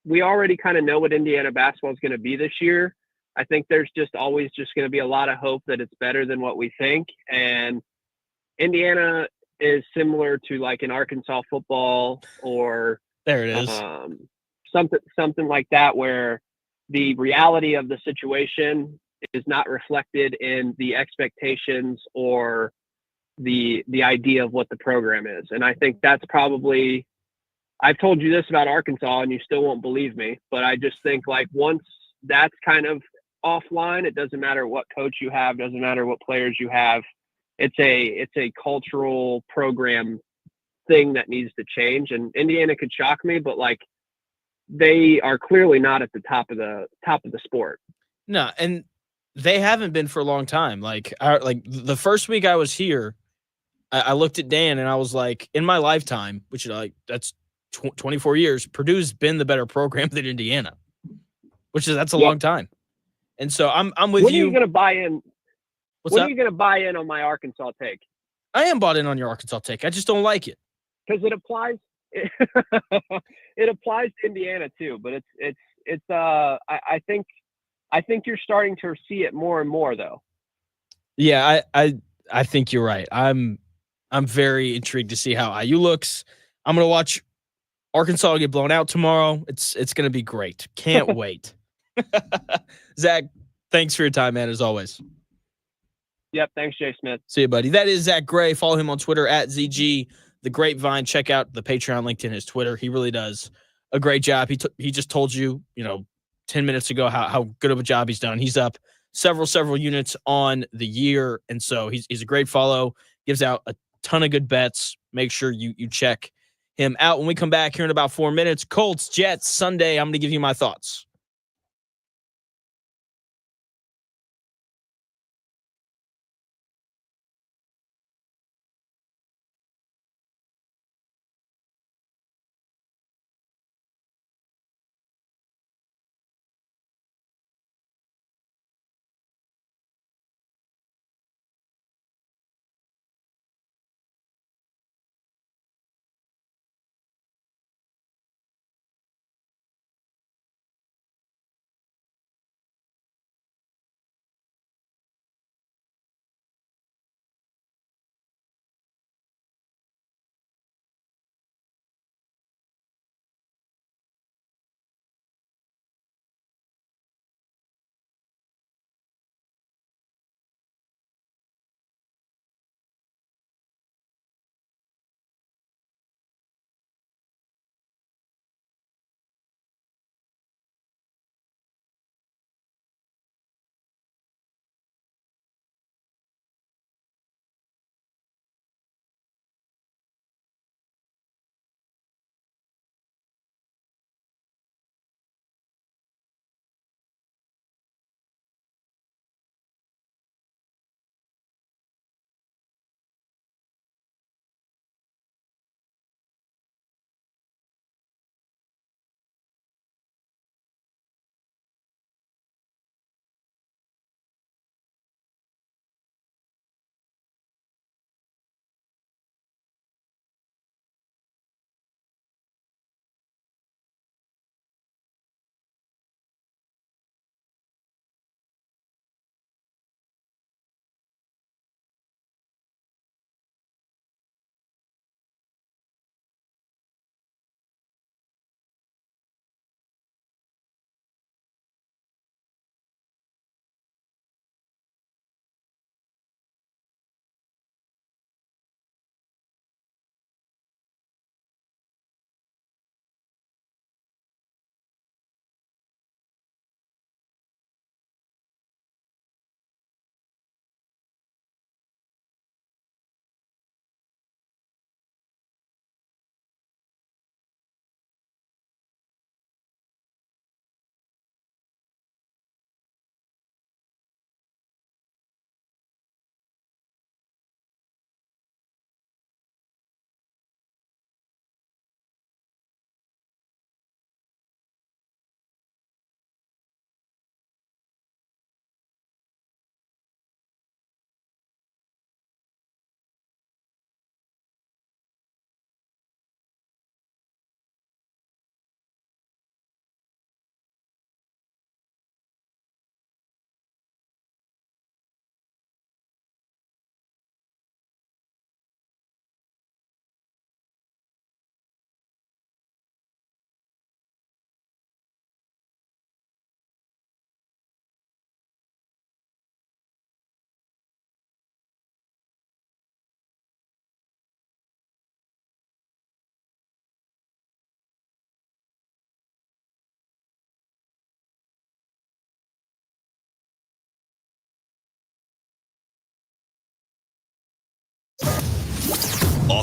we already kind of know what Indiana basketball is going to be this year. I think there's always going to be a lot of hope that it's better than what we think. And Indiana is similar to like an Arkansas football or there it is. Something like that, where the reality of the situation is not reflected in the expectations or the idea of what the program is. And I think that's probably, I've told you this about Arkansas and you still won't believe me, but I just think like once that's kind of offline, it doesn't matter what coach you have, doesn't matter what players you have. It's a cultural program thing that needs to change. And Indiana could shock me, but like they are clearly not at the top of the sport. No, and they haven't been for a long time. Like the first week I was here, I looked at Dan and I was like, in my lifetime, which is like that's 24 years, Purdue's been the better program than Indiana, that's a long time. And so I'm with you. When are you going to buy in? When are you going to buy in on my Arkansas take? I am bought in on your Arkansas take. I just don't like it because it applies. It applies to Indiana too, but I think you're starting to see it more and more though. Yeah, I think you're right. I'm very intrigued to see how IU looks. I'm going to watch Arkansas get blown out tomorrow. It's going to be great. Can't wait. Zach, thanks for your time, man, as always. Yep, thanks, Jay Smith. See you, buddy. That is Zack Gray. Follow him on Twitter at ZG The Grapevine. Check out the Patreon linked in his Twitter. He really does a great job. He just told you, 10 minutes ago how good of a job he's done. He's up several units on the year, and so he's a great follow. Gives out a ton of good bets. Make sure you check him out. When we come back here in about 4 minutes, Colts, Jets, Sunday, I'm going to give you my thoughts.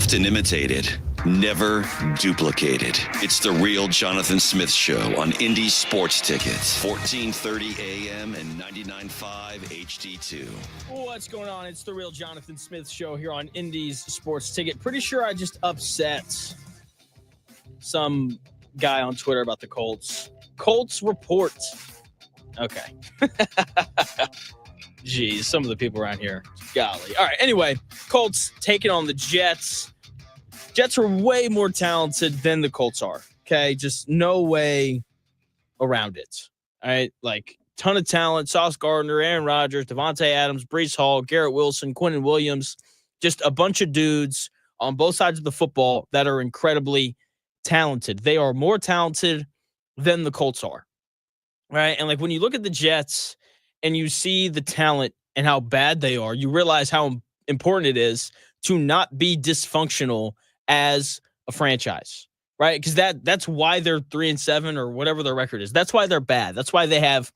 Often imitated, never duplicated. It's the Real Jonathan Smit Show on Indy Sports Ticket, 1430 AM and 99.5 HD2. What's going on? It's the Real Jonathan Smit Show here on Indy's Sports Ticket. Pretty sure I just upset some guy on Twitter about the Colts. Colts report. Okay. Geez, some of the people around here. Golly. All right, anyway, Colts taking on the Jets. Jets are way more talented than the Colts are, okay? Just no way around it, all right? Like, ton of talent. Sauce Gardner, Aaron Rodgers, Devontae Adams, Breece Hall, Garrett Wilson, Quinnen Williams. Just a bunch of dudes on both sides of the football that are incredibly talented. They are more talented than the Colts are, right? And, like, when you look at the Jets and you see the talent and how bad they are, you realize how important it is to not be dysfunctional as a franchise, right? Because that's why they're 3-7 or whatever their record is. That's why they're bad. That's why they have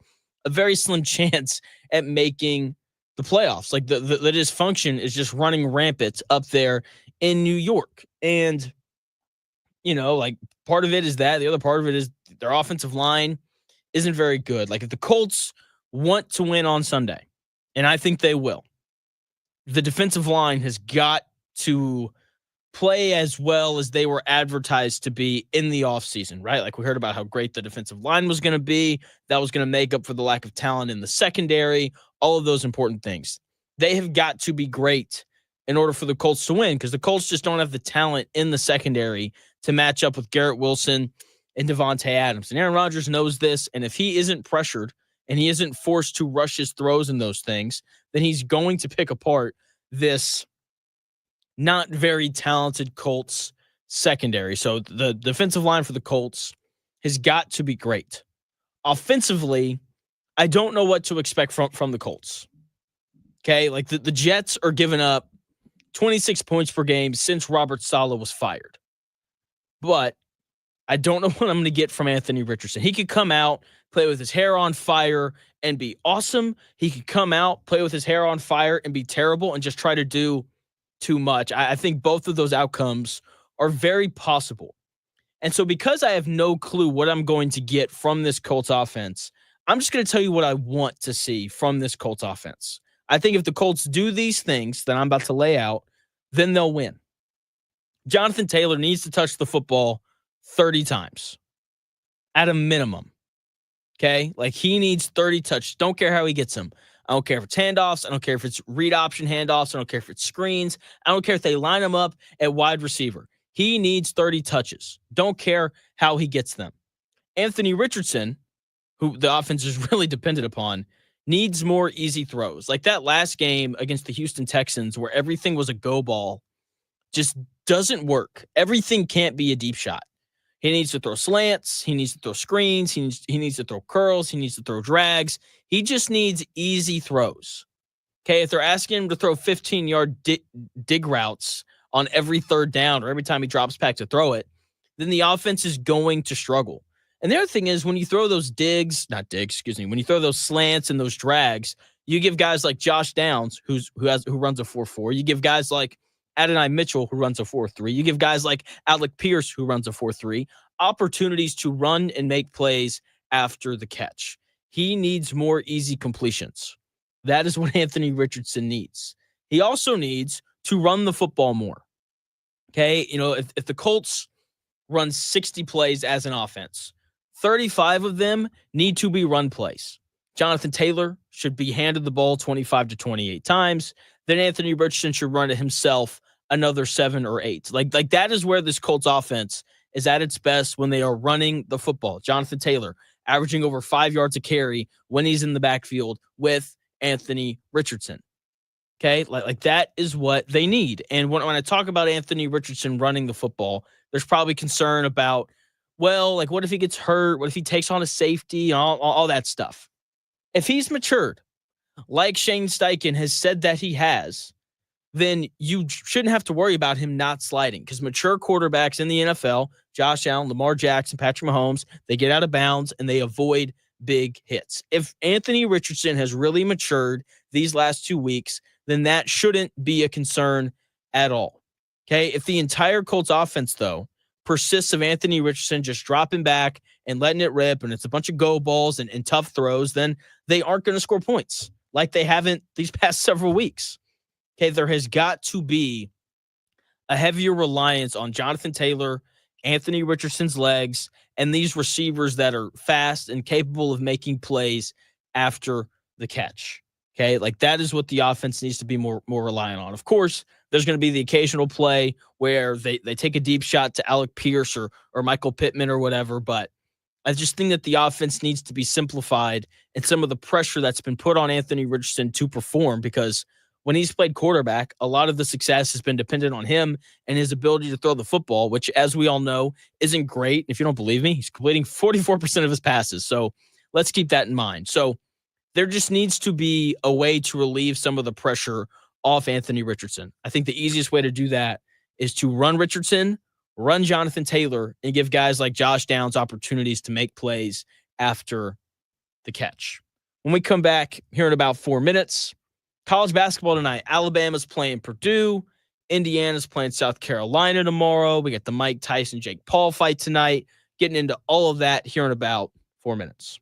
a very slim chance at making the playoffs. Like the dysfunction is just running rampant up there in New York. And, you know, like part of it is that. The other part of it is their offensive line isn't very good. Like if the Colts want to win on Sunday, and I think they will, the defensive line has got to play as well as they were advertised to be in the offseason, right? Like we heard about how great the defensive line was going to be. That was going to make up for the lack of talent in the secondary, all of those important things. They have got to be great in order for the Colts to win because the Colts just don't have the talent in the secondary to match up with Garrett Wilson and Devontae Adams. And Aaron Rodgers knows this, and if he isn't pressured and he isn't forced to rush his throws and those things, then he's going to pick apart this not very talented Colts secondary. So the defensive line for the Colts has got to be great. Offensively, I don't know what to expect from the Colts. Okay, like the Jets are giving up 26 points per game since Robert Saleh was fired. But I don't know what I'm going to get from Anthony Richardson. He could come out, play with his hair on fire, and be awesome. He could come out, play with his hair on fire, and be terrible and just try to do too much. I think both of those outcomes are very possible. And so because I have no clue what I'm going to get from this Colts offense, I'm just going to tell you what I want to see from this Colts offense. I think if the Colts do these things that I'm about to lay out, then they'll win. Jonathan Taylor needs to touch the football 30 times at a minimum. Okay? Like he needs 30 touches. Don't care how he gets them. I don't care if it's handoffs. I don't care if it's read option handoffs. I don't care if it's screens. I don't care if they line him up at wide receiver. He needs 30 touches. Don't care how he gets them. Anthony Richardson, who the offense is really dependent upon, needs more easy throws. Like that last game against the Houston Texans where everything was a go ball just doesn't work. Everything can't be a deep shot. He needs to throw slants. He needs to throw screens. He needs to throw curls. He needs to throw drags. He just needs easy throws. Okay, if they're asking him to throw 15-yard dig routes on every third down or every time he drops back to throw it, then the offense is going to struggle. And the other thing is when you throw those when you throw those slants and those drags, you give guys like Josh Downs, who runs a 4.4. You give guys like Adonai Mitchell, who runs a 4.3. You give guys like Alec Pierce, who runs a 4.3, opportunities to run and make plays after the catch. He needs more easy completions. That is what Anthony Richardson needs. He also needs to run the football more. Okay, you know, if the Colts run 60 plays as an offense, 35 of them need to be run plays. Jonathan Taylor should be handed the ball 25 to 28 times. Then Anthony Richardson should run it himself another 7 or 8. Like that is where this Colts offense is at its best when they are running the football. Jonathan Taylor averaging over 5 yards a carry when he's in the backfield with Anthony Richardson. Okay, like that is what they need. And when I talk about Anthony Richardson running the football, there's probably concern about, well, like what if he gets hurt? What if he takes on a safety? All that stuff. If he's matured, like Shane Steichen has said that he has, then you shouldn't have to worry about him not sliding because mature quarterbacks in the NFL, Josh Allen, Lamar Jackson, Patrick Mahomes, they get out of bounds and they avoid big hits. If Anthony Richardson has really matured these last 2 weeks, then that shouldn't be a concern at all. Okay, if the entire Colts offense, though, persists of Anthony Richardson just dropping back and letting it rip, and it's a bunch of go balls and tough throws, then they aren't going to score points like they haven't these past several weeks. Okay, there has got to be a heavier reliance on Jonathan Taylor, Anthony Richardson's legs, and these receivers that are fast and capable of making plays after the catch. Okay, like that is what the offense needs to be more reliant on. Of course, there's going to be the occasional play where they take a deep shot to Alec Pierce or Michael Pittman or whatever, but I just think that the offense needs to be simplified and some of the pressure that's been put on Anthony Richardson to perform, because when he's played quarterback, a lot of the success has been dependent on him and his ability to throw the football, which, as we all know, isn't great. If you don't believe me, he's completing 44% of his passes. So let's keep that in mind. So there just needs to be a way to relieve some of the pressure off Anthony Richardson. I think the easiest way to do that is to run Richardson, run Jonathan Taylor, and give guys like Josh Downs opportunities to make plays after the catch. When we come back here in about 4 minutes, college basketball tonight. Alabama's playing Purdue. Indiana's playing South Carolina tomorrow. We got the Mike Tyson, Jake Paul fight tonight. Getting into all of that here in about 4 minutes.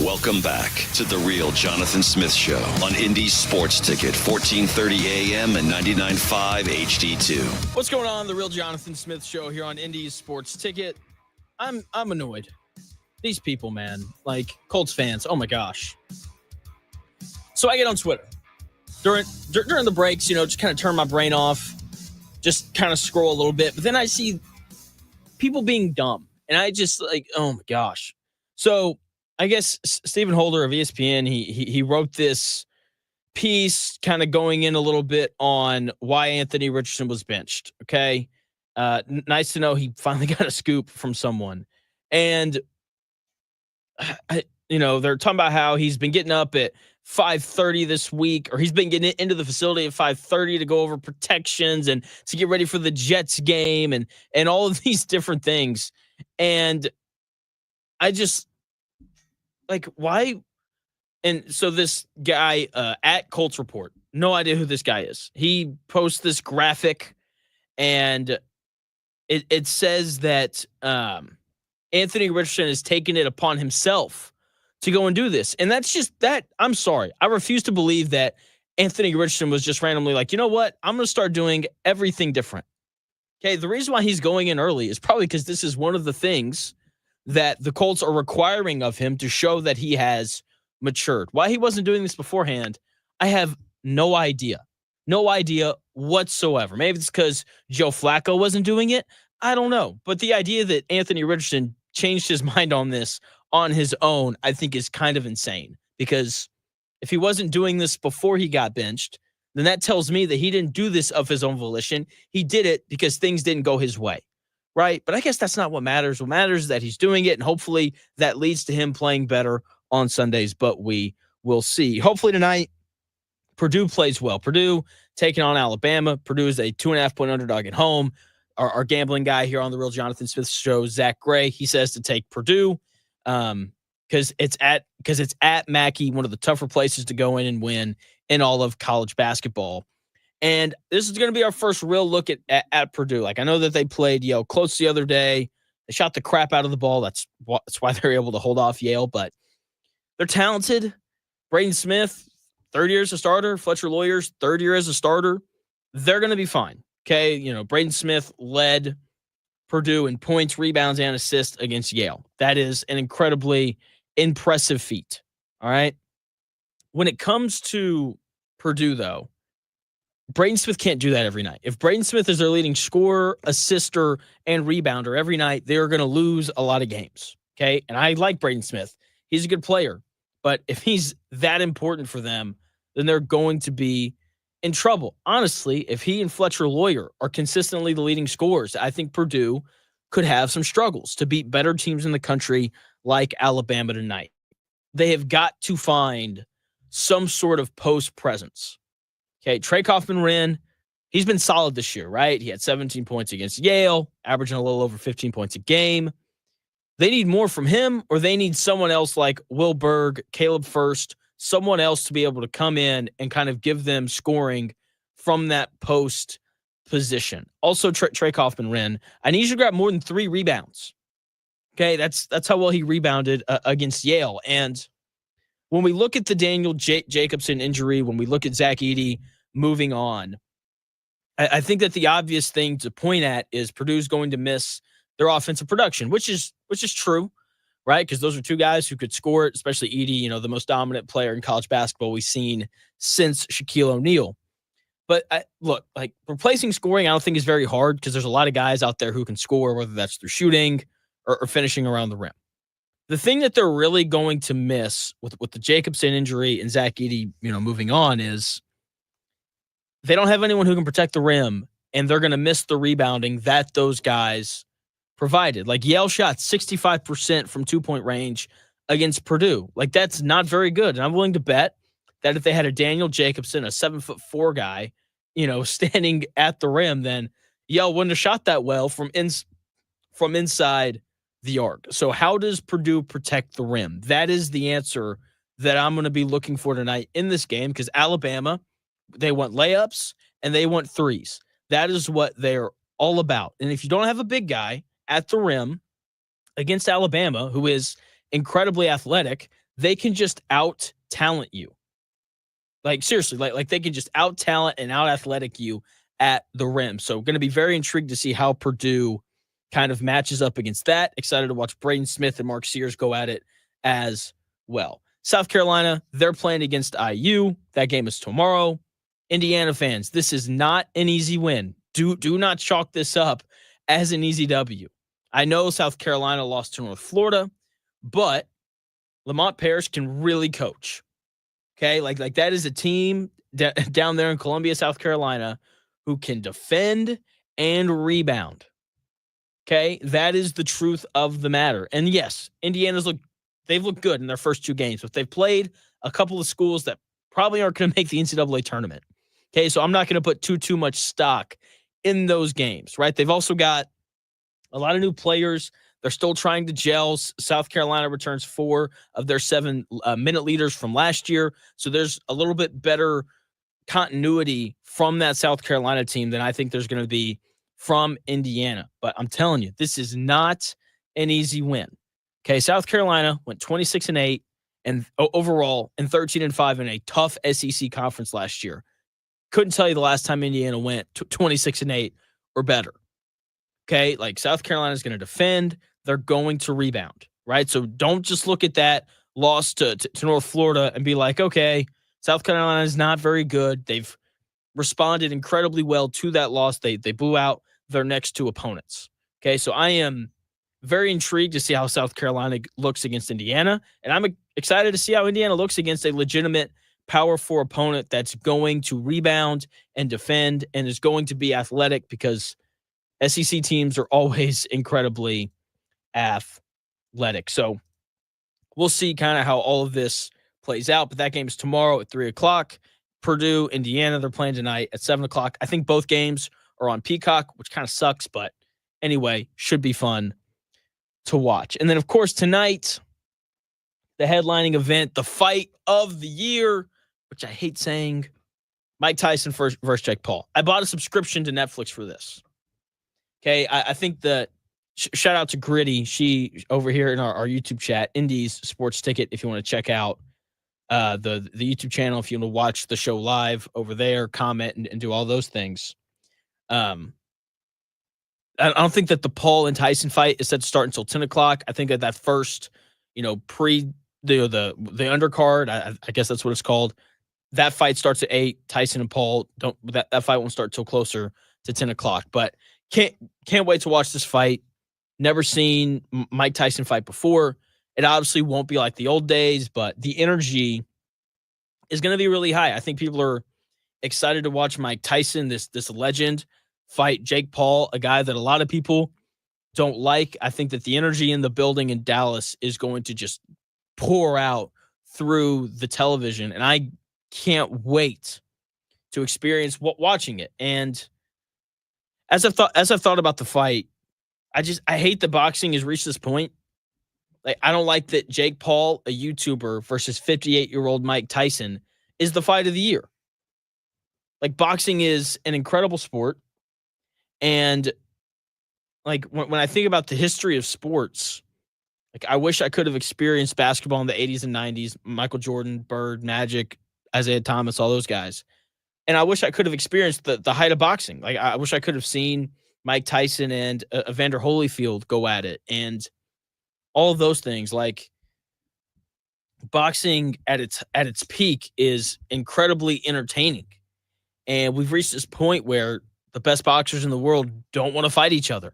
Welcome back to the Real Jonathan Smit Show on Indy Sports Ticket, 1430 AM and 99.5 HD2. What's going on? The Real Jonathan Smit Show here on Indy Sports Ticket. I'm annoyed. These people, man, like Colts fans. Oh my gosh. So I get on Twitter during the breaks, just kind of turn my brain off, just kind of scroll a little bit. But then I see people being dumb, and I just like, oh my gosh. So I guess Stephen Holder of ESPN, he wrote this piece kind of going in a little bit on why Anthony Richardson was benched. Okay. Nice to know he finally got a scoop from someone. And, they're talking about how he's been getting up at 5:30 this week, or he's been getting into the facility at 5:30 to go over protections and to get ready for the Jets game and all of these different things. And I just, like, why? And so this guy at Colts Report, no idea who this guy is. He posts this graphic, and it says that Anthony Richardson has taken it upon himself to go and do this. And that's just that. I'm sorry. I refuse to believe that Anthony Richardson was just randomly like, you know what? I'm going to start doing everything different. Okay. The reason why he's going in early is probably because this is one of the things that the Colts are requiring of him to show that he has matured. Why he wasn't doing this beforehand, I have no idea. No idea whatsoever. Maybe it's because Joe Flacco wasn't doing it. I don't know. But the idea that Anthony Richardson changed his mind on this on his own, I think is kind of insane. Because if he wasn't doing this before he got benched, then that tells me that he didn't do this of his own volition. He did it because things didn't go his way. Right? But I guess that's not what matters. What matters is that he's doing it, and hopefully that leads to him playing better on Sundays, but we will see. Hopefully tonight, Purdue plays well. Purdue taking on Alabama. Purdue is a 2.5-point underdog at home. Our gambling guy here on the Real Jonathan Smit Show, Zack Gray, he says to take Purdue because it's at Mackey, one of the tougher places to go in and win in all of college basketball. And this is going to be our first real look at Purdue. Like, I know that they played Yale close the other day. They shot the crap out of the ball. That's why they're able to hold off Yale. But they're talented. Braden Smith, third year as a starter. Fletcher Lawyers, third year as a starter. They're going to be fine. Okay, Braden Smith led Purdue in points, rebounds, and assists against Yale. That is an incredibly impressive feat. All right. When it comes to Purdue, though, Braden Smith can't do that every night. If Braden Smith is their leading scorer, assister, and rebounder every night, they are going to lose a lot of games. Okay. And I like Braden Smith. He's a good player. But if he's that important for them, then they're going to be in trouble. Honestly, if he and Fletcher Lawyer are consistently the leading scorers, I think Purdue could have some struggles to beat better teams in the country like Alabama tonight. They have got to find some sort of post presence. Okay, Trey Kaufman-Wren, he's been solid this year, right? He had 17 points against Yale, averaging a little over 15 points a game. They need more from him, or they need someone else like Will Berg, Caleb First, someone else to be able to come in and kind of give them scoring from that post position. Also, Trey Kaufman-Wren, I need you to grab more than 3 rebounds. Okay, that's how well he rebounded against Yale. And when we look at the Daniel Jacobson injury, when we look at Zach Edey moving on, I think that the obvious thing to point at is Purdue's going to miss their offensive production, which is true, right? Because those are two guys who could score it, especially Edey, the most dominant player in college basketball we've seen since Shaquille O'Neal. But look, like, replacing scoring, I don't think is very hard because there's a lot of guys out there who can score, whether that's through shooting or finishing around the rim. The thing that they're really going to miss with the Jacobson injury and Zach Edey, moving on, is they don't have anyone who can protect the rim, and they're going to miss the rebounding that those guys provided. Like, Yale shot 65% from 2-point range against Purdue. Like, that's not very good. And I'm willing to bet that if they had a Daniel Jacobson, a 7'4" guy, standing at the rim, then Yale wouldn't have shot that well from inside the arc. So how does Purdue protect the rim? That is the answer that I'm going to be looking for tonight in this game, because Alabama, they want layups and they want threes. That is what they're all about. And if you don't have a big guy at the rim against Alabama, who is incredibly athletic, they can just out-talent you. Like, seriously, like they can just out-talent and out-athletic you at the rim. So going to be very intrigued to see how Purdue kind of matches up against that. Excited to watch Braden Smith and Mark Sears go at it as well. South Carolina, they're playing against IU. That game is tomorrow. Indiana fans, this is not an easy win. Do not chalk this up as an easy W. I know South Carolina lost to North Florida, but Lamont Paris can really coach. Okay, like that is a team down there in Columbia, South Carolina, who can defend and rebound. Okay, that is the truth of the matter. And yes, they've looked good in their first 2 games, but they've played a couple of schools that probably aren't going to make the NCAA tournament. Okay, so I'm not going to put too much stock in those games, right? They've also got a lot of new players. They're still trying to gel. South Carolina returns 4 of their 7 minute leaders from last year. So there's a little bit better continuity from that South Carolina team than I think there's going to be from Indiana. But I'm telling you, this is not an easy win. Okay, South Carolina went 26-8 and overall and 13-5 in a tough SEC conference last year. Couldn't tell you the last time Indiana went 26-8 or better. Okay, like South Carolina is going to defend. They're going to rebound, right? So don't just look at that loss to North Florida and be like, okay, South Carolina is not very good. They've responded incredibly well to that loss. They blew out their next 2 opponents. Okay, so I am very intrigued to see how South Carolina looks against Indiana, and I'm excited to see how Indiana looks against a legitimate Power 4 opponent that's going to rebound and defend and is going to be athletic, because SEC teams are always incredibly athletic. So we'll see kind of how all of this plays out, but that game is tomorrow at 3:00. Purdue, Indiana, they're playing tonight at 7:00. I think both games are on Peacock, which kind of sucks, but anyway, should be fun to watch. And then, of course, tonight, the headlining event, the fight of the year, which I hate saying, Mike Tyson versus Jake Paul. I bought a subscription to Netflix for this. Okay, I think that shout out to Gritty. She over here in our YouTube chat, Indies Sports Ticket, if you want to check out the YouTube channel, if you want to watch the show live over there, comment and do all those things. I don't think that the Paul and Tyson fight is set to start until 10:00. I think that first, pre the undercard, I guess that's what it's called. That fight starts at 8. Tyson and Paul that fight won't start till closer to 10:00. But can't wait to watch this fight. Never seen Mike Tyson fight before. It obviously won't be like the old days, but the energy is going to be really high. I think people are excited to watch Mike Tyson, this legend, fight Jake Paul, a guy that a lot of people don't like. I think that the energy in the building in Dallas is going to just pour out through the television, and I can't wait to experience watching it. And as I've thought about the fight, I hate that boxing has reached this point. Like, I don't like that Jake Paul, a YouTuber, versus 58-year-old Mike Tyson is the fight of the year. Like, boxing is an incredible sport. And like when I think about the history of sports, like I wish I could have experienced basketball in the 80s and 90s, Michael Jordan, Bird, Magic, Isaiah Thomas, all those guys. And I wish I could have experienced the height of boxing. Like, I wish I could have seen Mike Tyson and Evander Holyfield go at it, and all of those things. Like, boxing at its peak is incredibly entertaining. And we've reached this point where the best boxers in the world don't want to fight each other.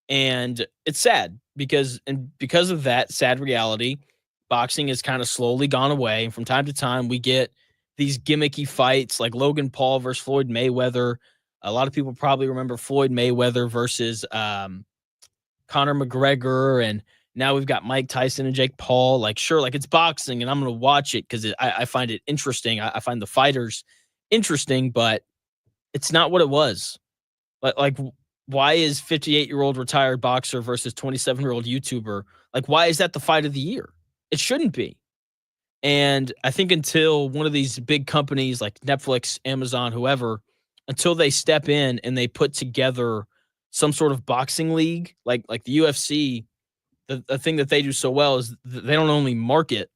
And it's sad because of that sad reality, boxing has kind of slowly gone away. And from time to time, we get these gimmicky fights like Logan Paul versus Floyd Mayweather. A lot of people probably remember Floyd Mayweather versus Conor McGregor. And now we've got Mike Tyson and Jake Paul. Like, sure, like, it's boxing and I'm going to watch it because I find it interesting. I find the fighters interesting, but it's not what it was. But like, why is 58-year-old retired boxer versus 27-year-old YouTuber? Like, why is that the fight of the year? It shouldn't be. And I think until one of these big companies like Netflix, Amazon, whoever, until they step in and they put together some sort of boxing league, like the UFC, the thing that they do so well is they don't only market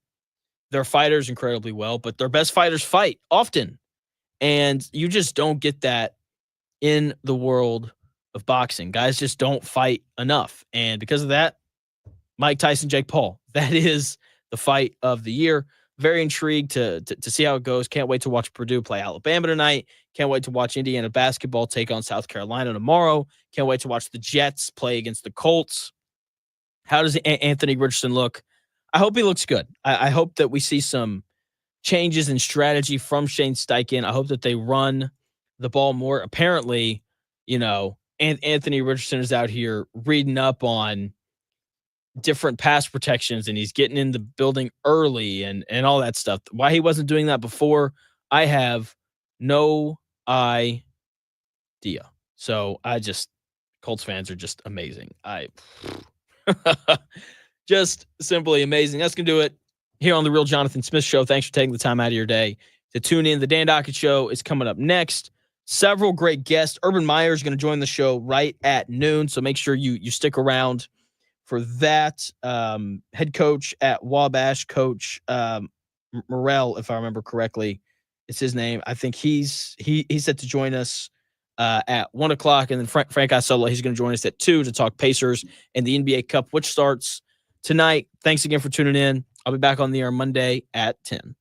their fighters incredibly well, but their best fighters fight often. And you just don't get that in the world of boxing. Guys just don't fight enough. And because of that, Mike Tyson, Jake Paul, that is the fight of the year. Very intrigued to see how it goes. Can't wait to watch Purdue play Alabama tonight. Can't wait to watch Indiana basketball take on South Carolina tomorrow. Can't wait to watch the Jets play against the Colts. How does Anthony Richardson look? I hope he looks good. I hope that we see some changes in strategy from Shane Steichen. I hope that they run the ball more. Apparently, Anthony Richardson is out here reading up on different pass protections, and he's getting in the building early and all that stuff. Why he wasn't doing that before, I have no idea. So Colts fans are just amazing. Just simply amazing. That's going to do it here on the Real Jonathan Smit Show. Thanks for taking the time out of your day to tune in. The Dan Dockett Show is coming up next. Several great guests. Urban Meyer is going to join the show right at noon, so make sure you stick around for that. Head coach at Wabash, Coach Morrell, if I remember correctly, it's his name. I think he's set to join us at 1 o'clock, and then Frank Isola, he's going to join us at 2 to talk Pacers and the NBA Cup, which starts tonight. Thanks again for tuning in. I'll be back on the air Monday at 10.